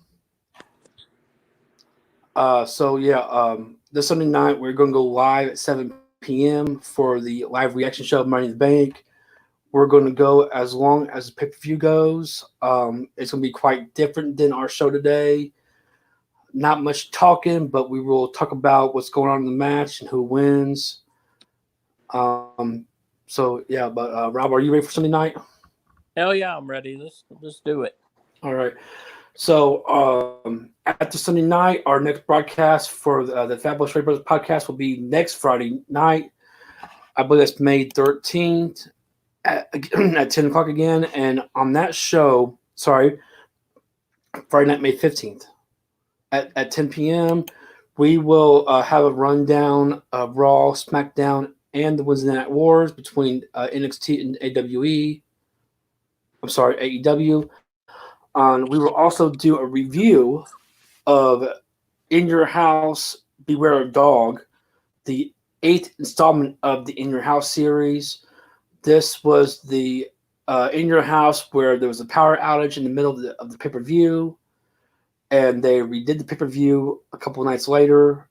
this Sunday night we're going to go live at 7 p.m. for the live reaction show of Money in the Bank. We're going to go as long as the pay-per-view goes. It's going to be quite different than our show today. Not much talking, but we will talk about what's going on in the match and who wins. Rob, are you ready for Sunday night? Hell yeah, I'm ready. Let's do it. All right. So after Sunday night, our next broadcast for the Fabulous Ray Brothers podcast will be next Friday night. I believe that's May 13th at 10 o'clock again. And on that show, Friday night, May 15th at 10 p.m., we will have a rundown of Raw, SmackDown, and the Wednesday Night Wars between NXT and AEW. We will also do a review of In Your House, Beware a Dog, the 8th installment of the In Your House series. This was the in your house where there was a power outage in the middle of the pay-per-view, and they redid the pay-per-view a couple of nights later.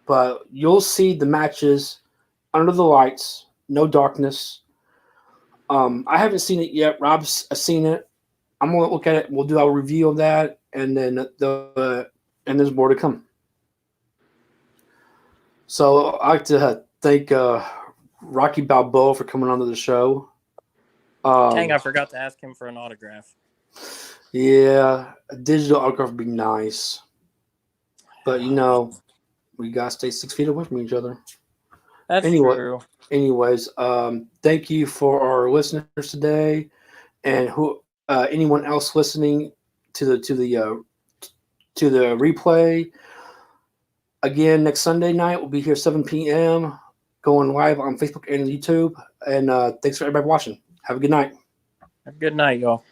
But you'll see the matches under the lights, no darkness. I haven't seen it yet. Rob's seen it. I'm gonna look at it. We'll do our review of that, and then and there's more to come. So I'd like to thank Rocky Balboa for coming onto the show. Dang, I forgot to ask him for an autograph. Yeah, a digital autograph would be nice, but we gotta stay 6 feet away from each other. That's true. Anyways, thank you for our listeners today, and anyone else listening to the replay. Again, next Sunday night we'll be here 7 p.m. going live on Facebook and YouTube. And thanks for everybody watching. Have a good night. Have a good night, y'all.